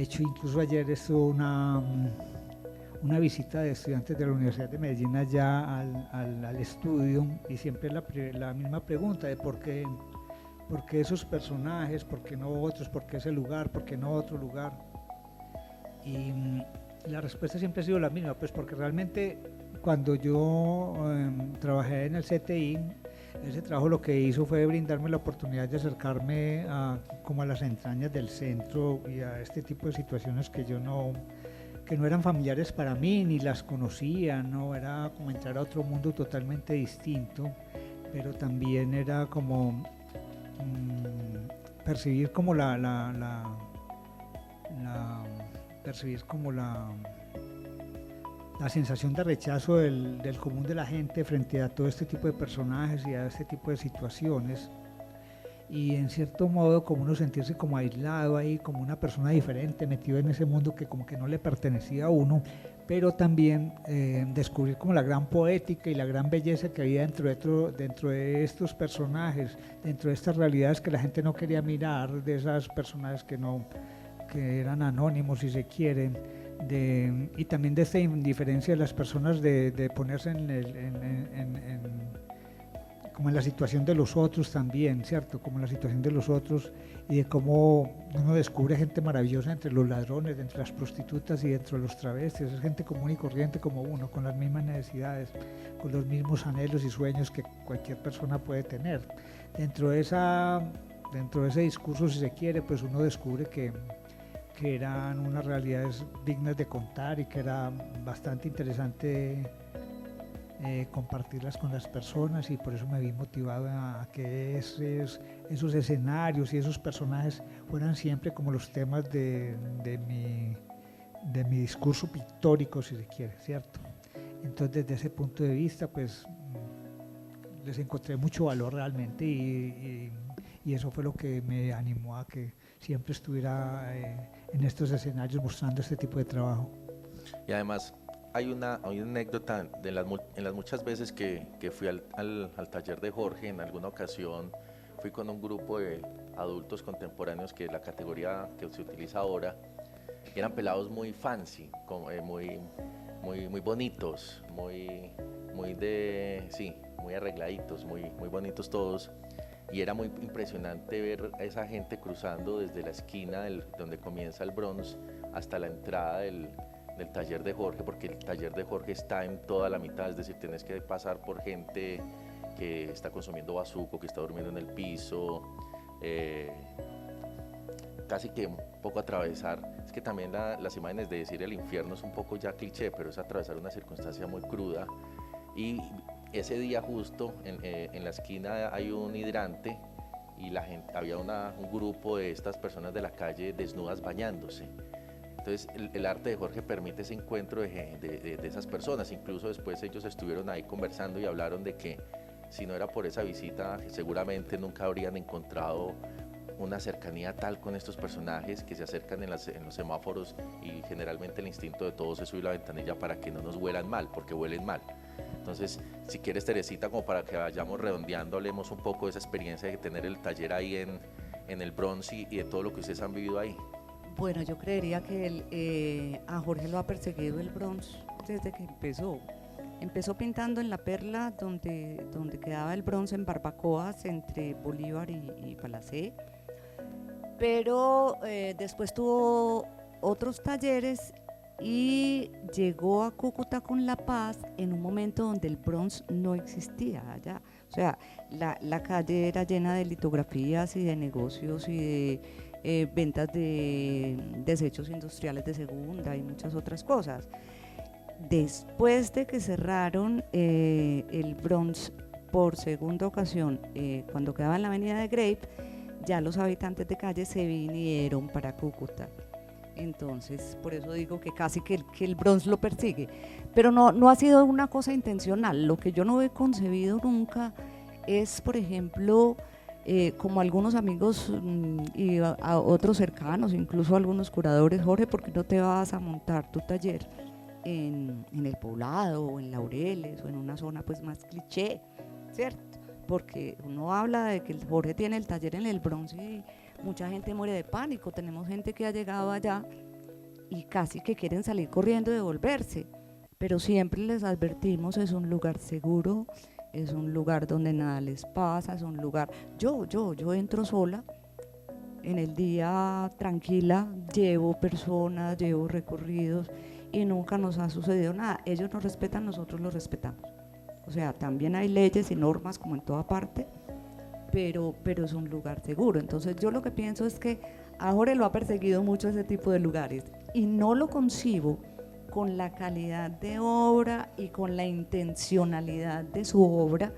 hecho, incluso ayer estuvo una visita de estudiantes de la Universidad de Medellín allá al estudio, y siempre la misma pregunta de por qué esos personajes, por qué no otros, por qué ese lugar, por qué no otro lugar. Y la respuesta siempre ha sido la misma, pues porque realmente cuando yo trabajé en el CTI, ese trabajo lo que hizo fue brindarme la oportunidad de acercarme como a las entrañas del centro y a este tipo de situaciones que no eran familiares para mí, ni las conocía, no era como entrar a otro mundo totalmente distinto, pero también era como percibir como la sensación de rechazo del común de la gente frente a todo este tipo de personajes y a este tipo de situaciones, y en cierto modo como uno sentirse como aislado ahí, como una persona diferente, metido en ese mundo que como que no le pertenecía a uno, pero también descubrir como la gran poética y la gran belleza que había dentro de estos personajes, dentro de estas realidades que la gente no quería mirar, de esas personajes que eran anónimos, si se quieren, y también de esta indiferencia de las personas de ponerse como en la situación de los otros también, ¿cierto? Como en la situación de los otros y de cómo uno descubre gente maravillosa entre los ladrones, entre las prostitutas y dentro de los travestis, es gente común y corriente como uno, con las mismas necesidades, con los mismos anhelos y sueños que cualquier persona puede tener. Dentro de ese discurso, si se quiere, pues uno descubre que eran unas realidades dignas de contar y que era bastante interesante compartirlas con las personas, y por eso me vi motivado a que esos escenarios y esos personajes fueran siempre como los temas de mi discurso pictórico, si se quiere, ¿cierto? Entonces, desde ese punto de vista, pues les encontré mucho valor realmente, y eso fue lo que me animó a que siempre estuviera en estos escenarios mostrando este tipo de trabajo. Y además hay una anécdota en las muchas veces que fui al taller de Jorge. En alguna ocasión fui con un grupo de adultos contemporáneos, que es la categoría que se utiliza ahora. Eran pelados muy fancy, muy bonitos, muy arregladitos, muy bonitos todos. Y era muy impresionante ver a esa gente cruzando desde la esquina donde comienza el Bronx hasta la entrada del taller de Jorge, porque el taller de Jorge está en toda la mitad, es decir, tienes que pasar por gente que está consumiendo bazuco, que está durmiendo en el piso, casi que un poco atravesar. Es que también las imágenes de decir el infierno es un poco ya cliché, pero es atravesar una circunstancia muy cruda. Y ese día justo en la esquina hay un hidrante, y había un grupo de estas personas de la calle desnudas bañándose. Entonces el arte de Jorge permite ese encuentro de esas personas. Incluso después ellos estuvieron ahí conversando y hablaron de que si no era por esa visita, seguramente nunca habrían encontrado una cercanía tal con estos personajes que se acercan en los semáforos, y generalmente el instinto de todos es subir la ventanilla para que no nos huelan mal, porque huelen mal. Entonces, si quieres, Teresita, como para que vayamos redondeando, hablemos un poco de esa experiencia de tener el taller ahí en el Bronx y de todo lo que ustedes han vivido ahí. Bueno, yo creería que a Jorge lo ha perseguido el Bronx desde que empezó. Empezó pintando en La Perla, donde quedaba el Bronx, en Barbacoas, entre Bolívar y Palacé. Pero después tuvo otros talleres y llegó a Cúcuta con La Paz en un momento donde el Bronx no existía allá. O sea, la calle era llena de litografías y de negocios y de ventas de desechos industriales de segunda y muchas otras cosas. Después de que cerraron el Bronx por segunda ocasión, cuando quedaba en la avenida de Grape, ya los habitantes de calle se vinieron para Cúcuta. Entonces, por eso digo que casi que el Bronx lo persigue. Pero no ha sido una cosa intencional. Lo que yo no he concebido nunca es, por ejemplo, como algunos amigos y a otros cercanos, incluso algunos curadores: Jorge, ¿por qué no te vas a montar tu taller en el Poblado o en Laureles o en una zona pues más cliché, ¿cierto? Porque uno habla de que el Jorge tiene el taller en el Bronx y mucha gente muere de pánico. Tenemos gente que ha llegado allá y casi que quieren salir corriendo y devolverse, pero siempre les advertimos: es un lugar seguro, es un lugar donde nada les pasa, es un lugar... Yo entro sola en el día, tranquila, llevo personas, llevo recorridos y nunca nos ha sucedido nada. Ellos nos respetan, nosotros los respetamos. O sea, también hay leyes y normas como en toda parte, pero es un lugar seguro. Entonces yo lo que pienso es que a Jorge lo ha perseguido mucho ese tipo de lugares, y no lo concibo con la calidad de obra y con la intencionalidad de su obra,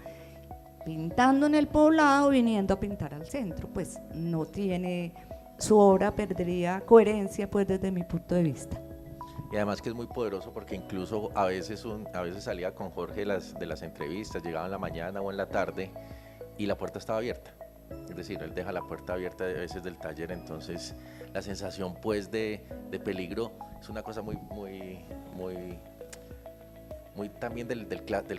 pintando en el Poblado, viniendo a pintar al centro. Pues no tiene, su obra perdería coherencia pues desde mi punto de vista. Y además que es muy poderoso, porque incluso a veces salía con Jorge de las entrevistas, llegaba en la mañana o en la tarde y la puerta estaba abierta. Es decir, él deja la puerta abierta a veces del taller. Entonces la sensación pues de peligro es una cosa muy también del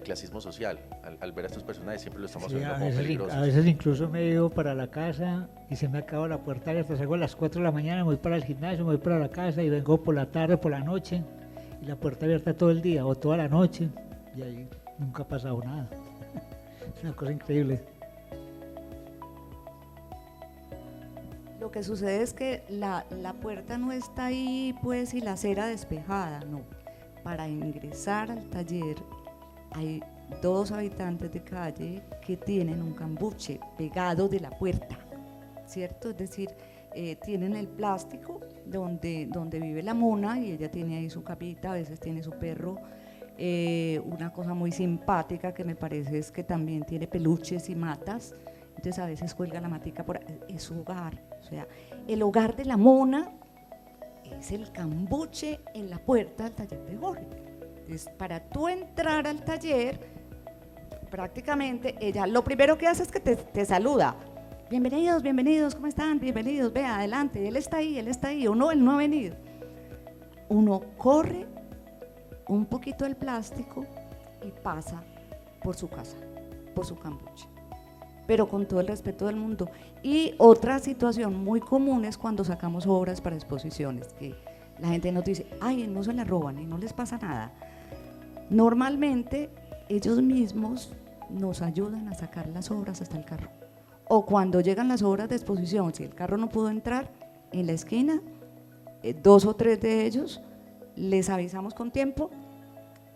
clasismo social. Al ver a estos personajes siempre lo estamos viendo como peligrosos. A veces incluso me he ido para la casa y se me acaba la puerta abierta. Salgo a las 4 de la mañana, me voy para el gimnasio, me voy para la casa y vengo por la tarde, por la noche, y la puerta abierta todo el día o toda la noche, y ahí nunca ha pasado nada. Es una cosa increíble. Lo que sucede es que la puerta no está ahí, pues, y la acera despejada, no. Para ingresar al taller hay 2 habitantes de calle que tienen un cambuche pegado de la puerta, ¿cierto? Es decir, tienen el plástico donde vive la mona y ella tiene ahí su capita, a veces tiene su perro. Una cosa muy simpática que me parece es que también tiene peluches y matas, entonces a veces cuelga la matica es su hogar, o sea, el hogar de la mona es el cambuche en la puerta del taller de Jorge. Entonces, para tú entrar al taller, prácticamente ella lo primero que hace es que te saluda. Bienvenidos, bienvenidos, ¿cómo están? Bienvenidos, vea, adelante, él está ahí, o no, él no ha venido. Uno corre un poquito el plástico y pasa por su casa, por su cambuche, pero con todo el respeto del mundo. Y otra situación muy común es cuando sacamos obras para exposiciones, que la gente nos dice, ay, no se la roban y no les pasa nada. Normalmente ellos mismos nos ayudan a sacar las obras hasta el carro. O cuando llegan las obras de exposición, si el carro no pudo entrar, en la esquina, 2 o 3 de ellos, les avisamos con tiempo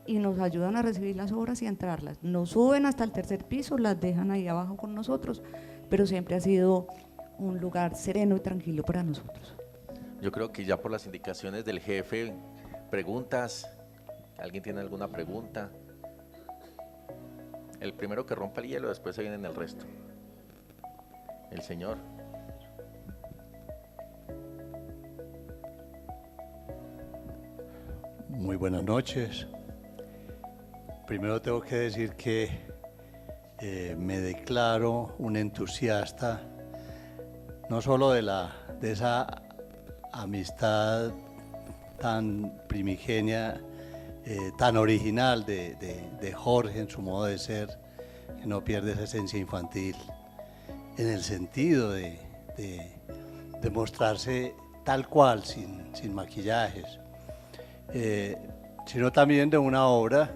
y nos ayudan a recibir las obras y a entrarlas. Nos suben hasta el 3er piso, las dejan ahí abajo con nosotros, pero siempre ha sido un lugar sereno y tranquilo para nosotros. Yo creo que ya por las indicaciones del jefe, preguntas, ¿alguien tiene alguna pregunta? El primero que rompa el hielo, después se vienen el resto. El señor. Muy buenas noches. Primero tengo que decir que me declaro un entusiasta no solo de esa amistad tan primigenia, tan original de Jorge en su modo de ser, que no pierde esa esencia infantil, en el sentido de mostrarse tal cual, sin maquillajes, sino también de una obra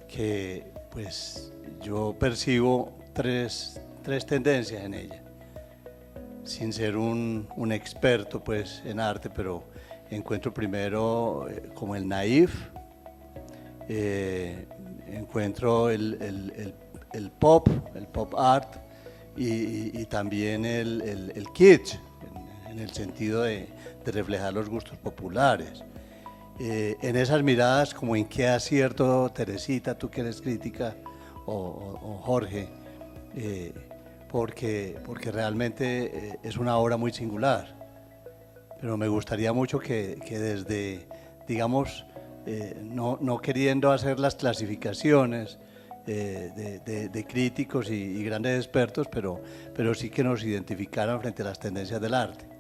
que pues yo percibo tres tendencias en ella, sin ser un experto pues en arte, pero encuentro primero como el naif, encuentro el pop art y también el kitsch, en el sentido de reflejar los gustos populares. En esas miradas, como en qué acierto, Teresita, tú que eres crítica, o Jorge, porque realmente es una obra muy singular, pero me gustaría mucho que desde, digamos, no queriendo hacer las clasificaciones de críticos y grandes expertos, pero sí que nos identificaran frente a las tendencias del arte.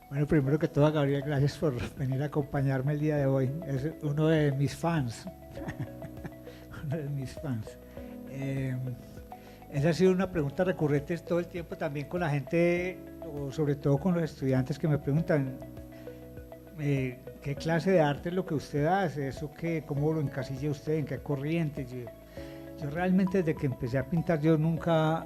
Bueno, primero que todo, Gabriel, gracias por venir a acompañarme el día de hoy. Es uno de mis fans. Uno de mis fans. Esa ha sido una pregunta recurrente todo el tiempo también con la gente, o sobre todo con los estudiantes que me preguntan qué clase de arte es lo que usted hace, eso cómo lo encasilla usted, en qué corriente. Yo realmente desde que empecé a pintar yo nunca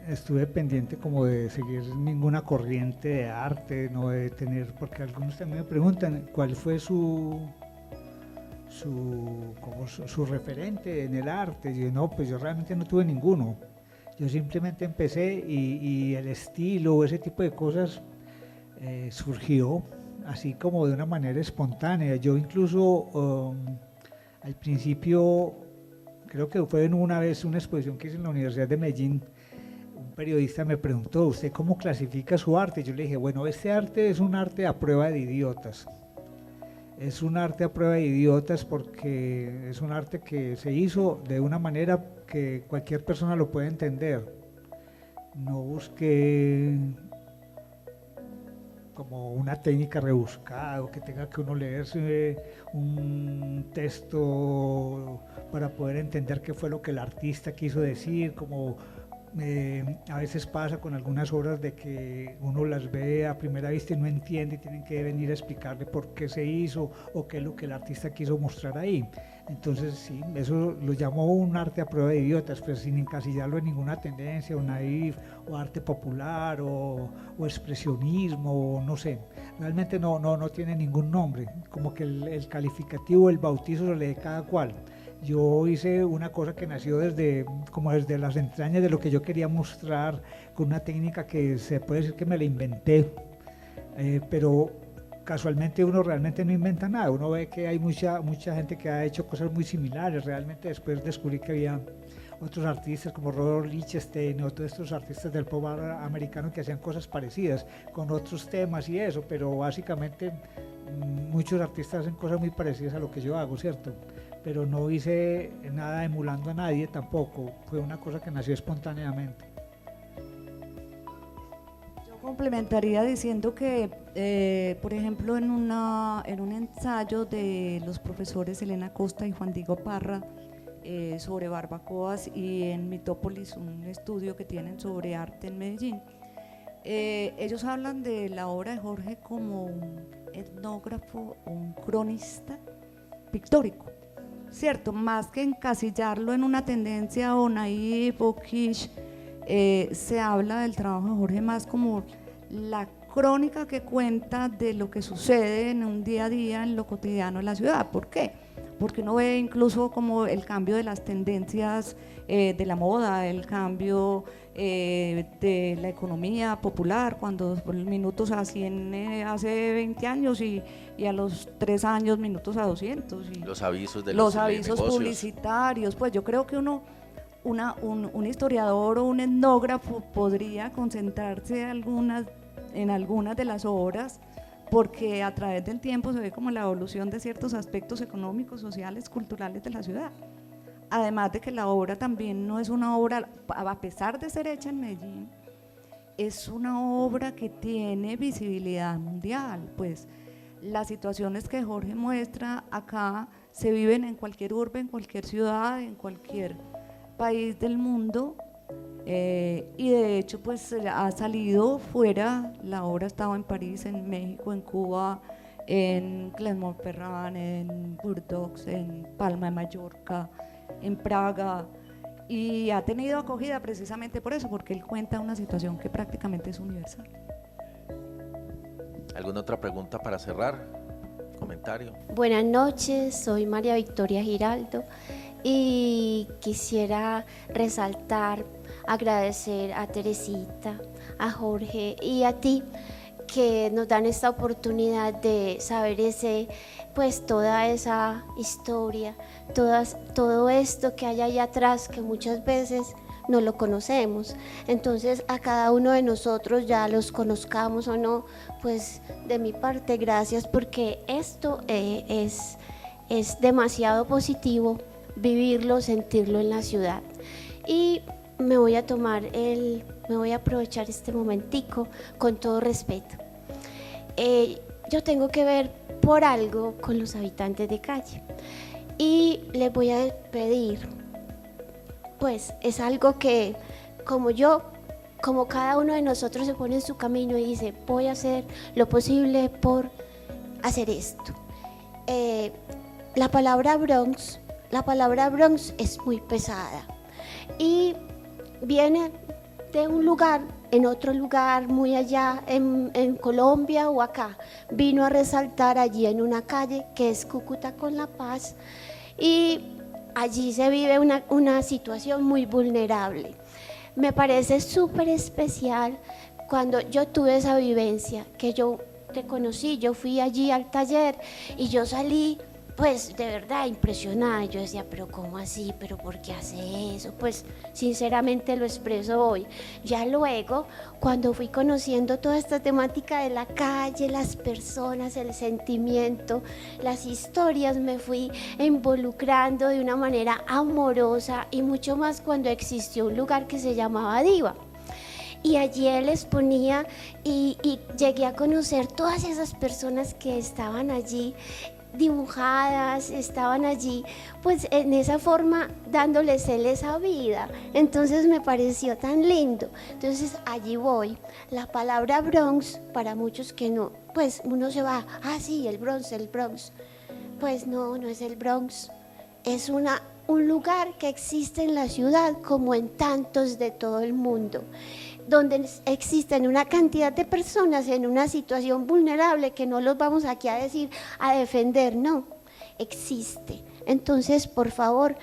estuve pendiente como de seguir ninguna corriente de arte, no de tener, porque algunos también me preguntan cuál fue su referente en el arte. Y yo no, pues yo realmente no tuve ninguno. Yo simplemente empecé y el estilo, ese tipo de cosas surgió así como de una manera espontánea. Yo incluso al principio, creo que fue en una vez una exposición que hice en la Universidad de Medellín, un periodista me preguntó, ¿usted cómo clasifica su arte? Yo le dije, bueno, este arte es un arte a prueba de idiotas. Es un arte a prueba de idiotas porque es un arte que se hizo de una manera que cualquier persona lo puede entender. No busqué como una técnica rebuscada o que tenga que uno leerse un texto para poder entender qué fue lo que el artista quiso decir, como A veces pasa con algunas obras de que uno las ve a primera vista y no entiende y tienen que venir a explicarle por qué se hizo o qué es lo que el artista quiso mostrar ahí. Entonces sí, eso lo llamo un arte a prueba de idiotas, pero sin encasillarlo en ninguna tendencia, o naif, o arte popular, o expresionismo, o no sé. Realmente no tiene ningún nombre, como que el calificativo, el bautizo lo lee cada cual. Yo hice una cosa que nació desde las entrañas de lo que yo quería mostrar, con una técnica que se puede decir que me la inventé, pero casualmente uno realmente no inventa nada. Uno ve que hay mucha gente que ha hecho cosas muy similares. Realmente después descubrí que había otros artistas como Robert Lichtenstein o todos estos artistas del pop americano que hacían cosas parecidas con otros temas y eso, pero básicamente muchos artistas hacen cosas muy parecidas a lo que yo hago, ¿cierto? Pero no hice nada emulando a nadie tampoco, fue una cosa que nació espontáneamente. Yo complementaría diciendo que, por ejemplo, en un ensayo de los profesores Elena Costa y Juan Diego Parra sobre barbacoas, y en Mitópolis, un estudio que tienen sobre arte en Medellín, ellos hablan de la obra de Jorge como un etnógrafo, un cronista pictórico, ¿cierto? Más que encasillarlo en una tendencia o naif o quiche, se habla del trabajo de Jorge más como la crónica que cuenta de lo que sucede en un día a día, en lo cotidiano de la ciudad. ¿Por qué? Porque uno ve incluso como el cambio de las tendencias de la moda, el cambio de la economía popular, cuando minutos a 100 hace 20 años y a los 3 años minutos a 200. Y los avisos de los avisos negocios publicitarios. Pues yo creo que un historiador o un etnógrafo podría concentrarse en algunas de las obras, porque a través del tiempo se ve como la evolución de ciertos aspectos económicos, sociales, culturales de la ciudad. Además de que la obra también no es una obra, a pesar de ser hecha en Medellín, es una obra que tiene visibilidad mundial. Pues las situaciones que Jorge muestra acá se viven en cualquier urbe, en cualquier ciudad, en cualquier país del mundo. Y de hecho pues ha salido fuera. La obra estaba en París, en México, en Cuba, en Clermont-Ferrand, en Bordeaux, en Palma de Mallorca, en Praga, y ha tenido acogida precisamente por eso, porque él cuenta una situación que prácticamente es universal. ¿Alguna otra pregunta para cerrar? ¿Comentario? Buenas noches, soy María Victoria Giraldo y quisiera resaltar, agradecer a Teresita, a Jorge y a ti, que nos dan esta oportunidad de saber pues toda esa historia, todo esto que hay allá atrás, que muchas veces no lo conocemos. Entonces a cada uno de nosotros, ya los conozcamos o no, pues de mi parte gracias, porque esto es demasiado positivo vivirlo, sentirlo en la ciudad. Y me voy a aprovechar este momentico con todo respeto. Yo tengo que ver por algo con los habitantes de calle y les voy a pedir, pues es algo que como cada uno de nosotros se pone en su camino y dice, voy a hacer lo posible por hacer esto. La palabra Bronx es muy pesada y viene de un lugar, en otro lugar, muy allá, en Colombia o acá, vino a resaltar allí en una calle que es Cúcuta con La Paz, y allí se vive una situación muy vulnerable. Me parece súper especial cuando yo tuve esa vivencia, que yo te conocí, yo fui allí al taller y yo salí pues de verdad impresionada. Yo decía, pero ¿cómo así? ¿Pero por qué hace eso? Pues sinceramente lo expreso hoy. Ya luego, cuando fui conociendo toda esta temática de la calle, las personas, el sentimiento, las historias, me fui involucrando de una manera amorosa, y mucho más cuando existió un lugar que se llamaba Diva. Y allí él exponía y llegué a conocer todas esas personas que estaban allí, dibujadas, estaban allí, pues en esa forma dándoles él esa vida. Entonces me pareció tan lindo. Entonces allí voy. La palabra Bronx, para muchos que no, pues uno se va, sí, el Bronx, el Bronx. Pues no, no es el Bronx. Es un lugar que existe en la ciudad como en tantos de todo el mundo, donde existen una cantidad de personas en una situación vulnerable que no los vamos aquí a decir, a defender, no, existe. Entonces, por favor,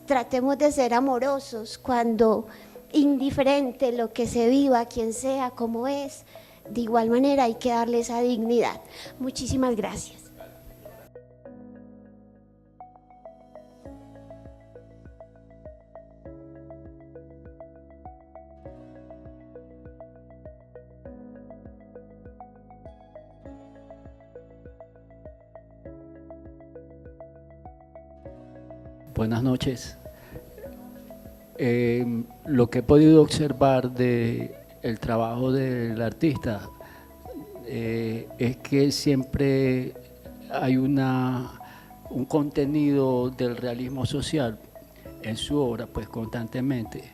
tratemos de ser amorosos cuando, indiferente lo que se viva, quien sea, como es, de igual manera hay que darle esa dignidad. Muchísimas gracias. Buenas noches. Lo que he podido observar del trabajo del artista es que siempre hay un contenido del realismo social en su obra, pues constantemente.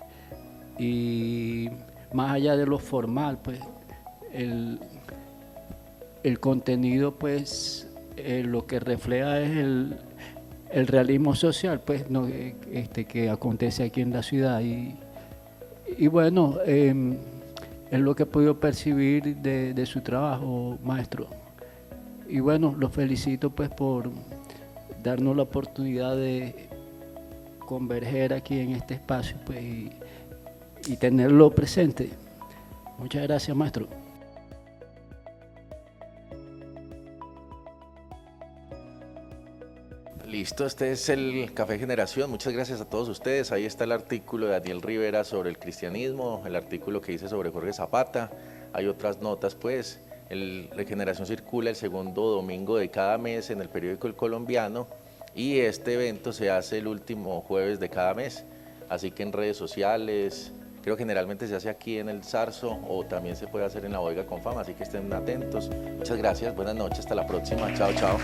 Y más allá de lo formal, pues el contenido, pues lo que refleja es el realismo social, pues, ¿no? Que acontece aquí en la ciudad. Y bueno, es lo que he podido percibir de su trabajo, maestro. Y bueno, los felicito pues por darnos la oportunidad de converger aquí en este espacio, pues, y tenerlo presente. Muchas gracias, maestro. Listo, este es el Café Generación. Muchas gracias a todos ustedes. Ahí está el artículo de Daniel Rivera sobre el cristianismo, el artículo que hice sobre Jorge Zapata. Hay otras notas, pues. El Regeneración circula el segundo domingo de cada mes en el periódico El Colombiano y este evento se hace el último jueves de cada mes. Así que en redes sociales, creo que generalmente se hace aquí en el Zarzo o también se puede hacer en la Bodega con Fama, así que estén atentos. Muchas gracias, buenas noches, hasta la próxima. Chao, chao.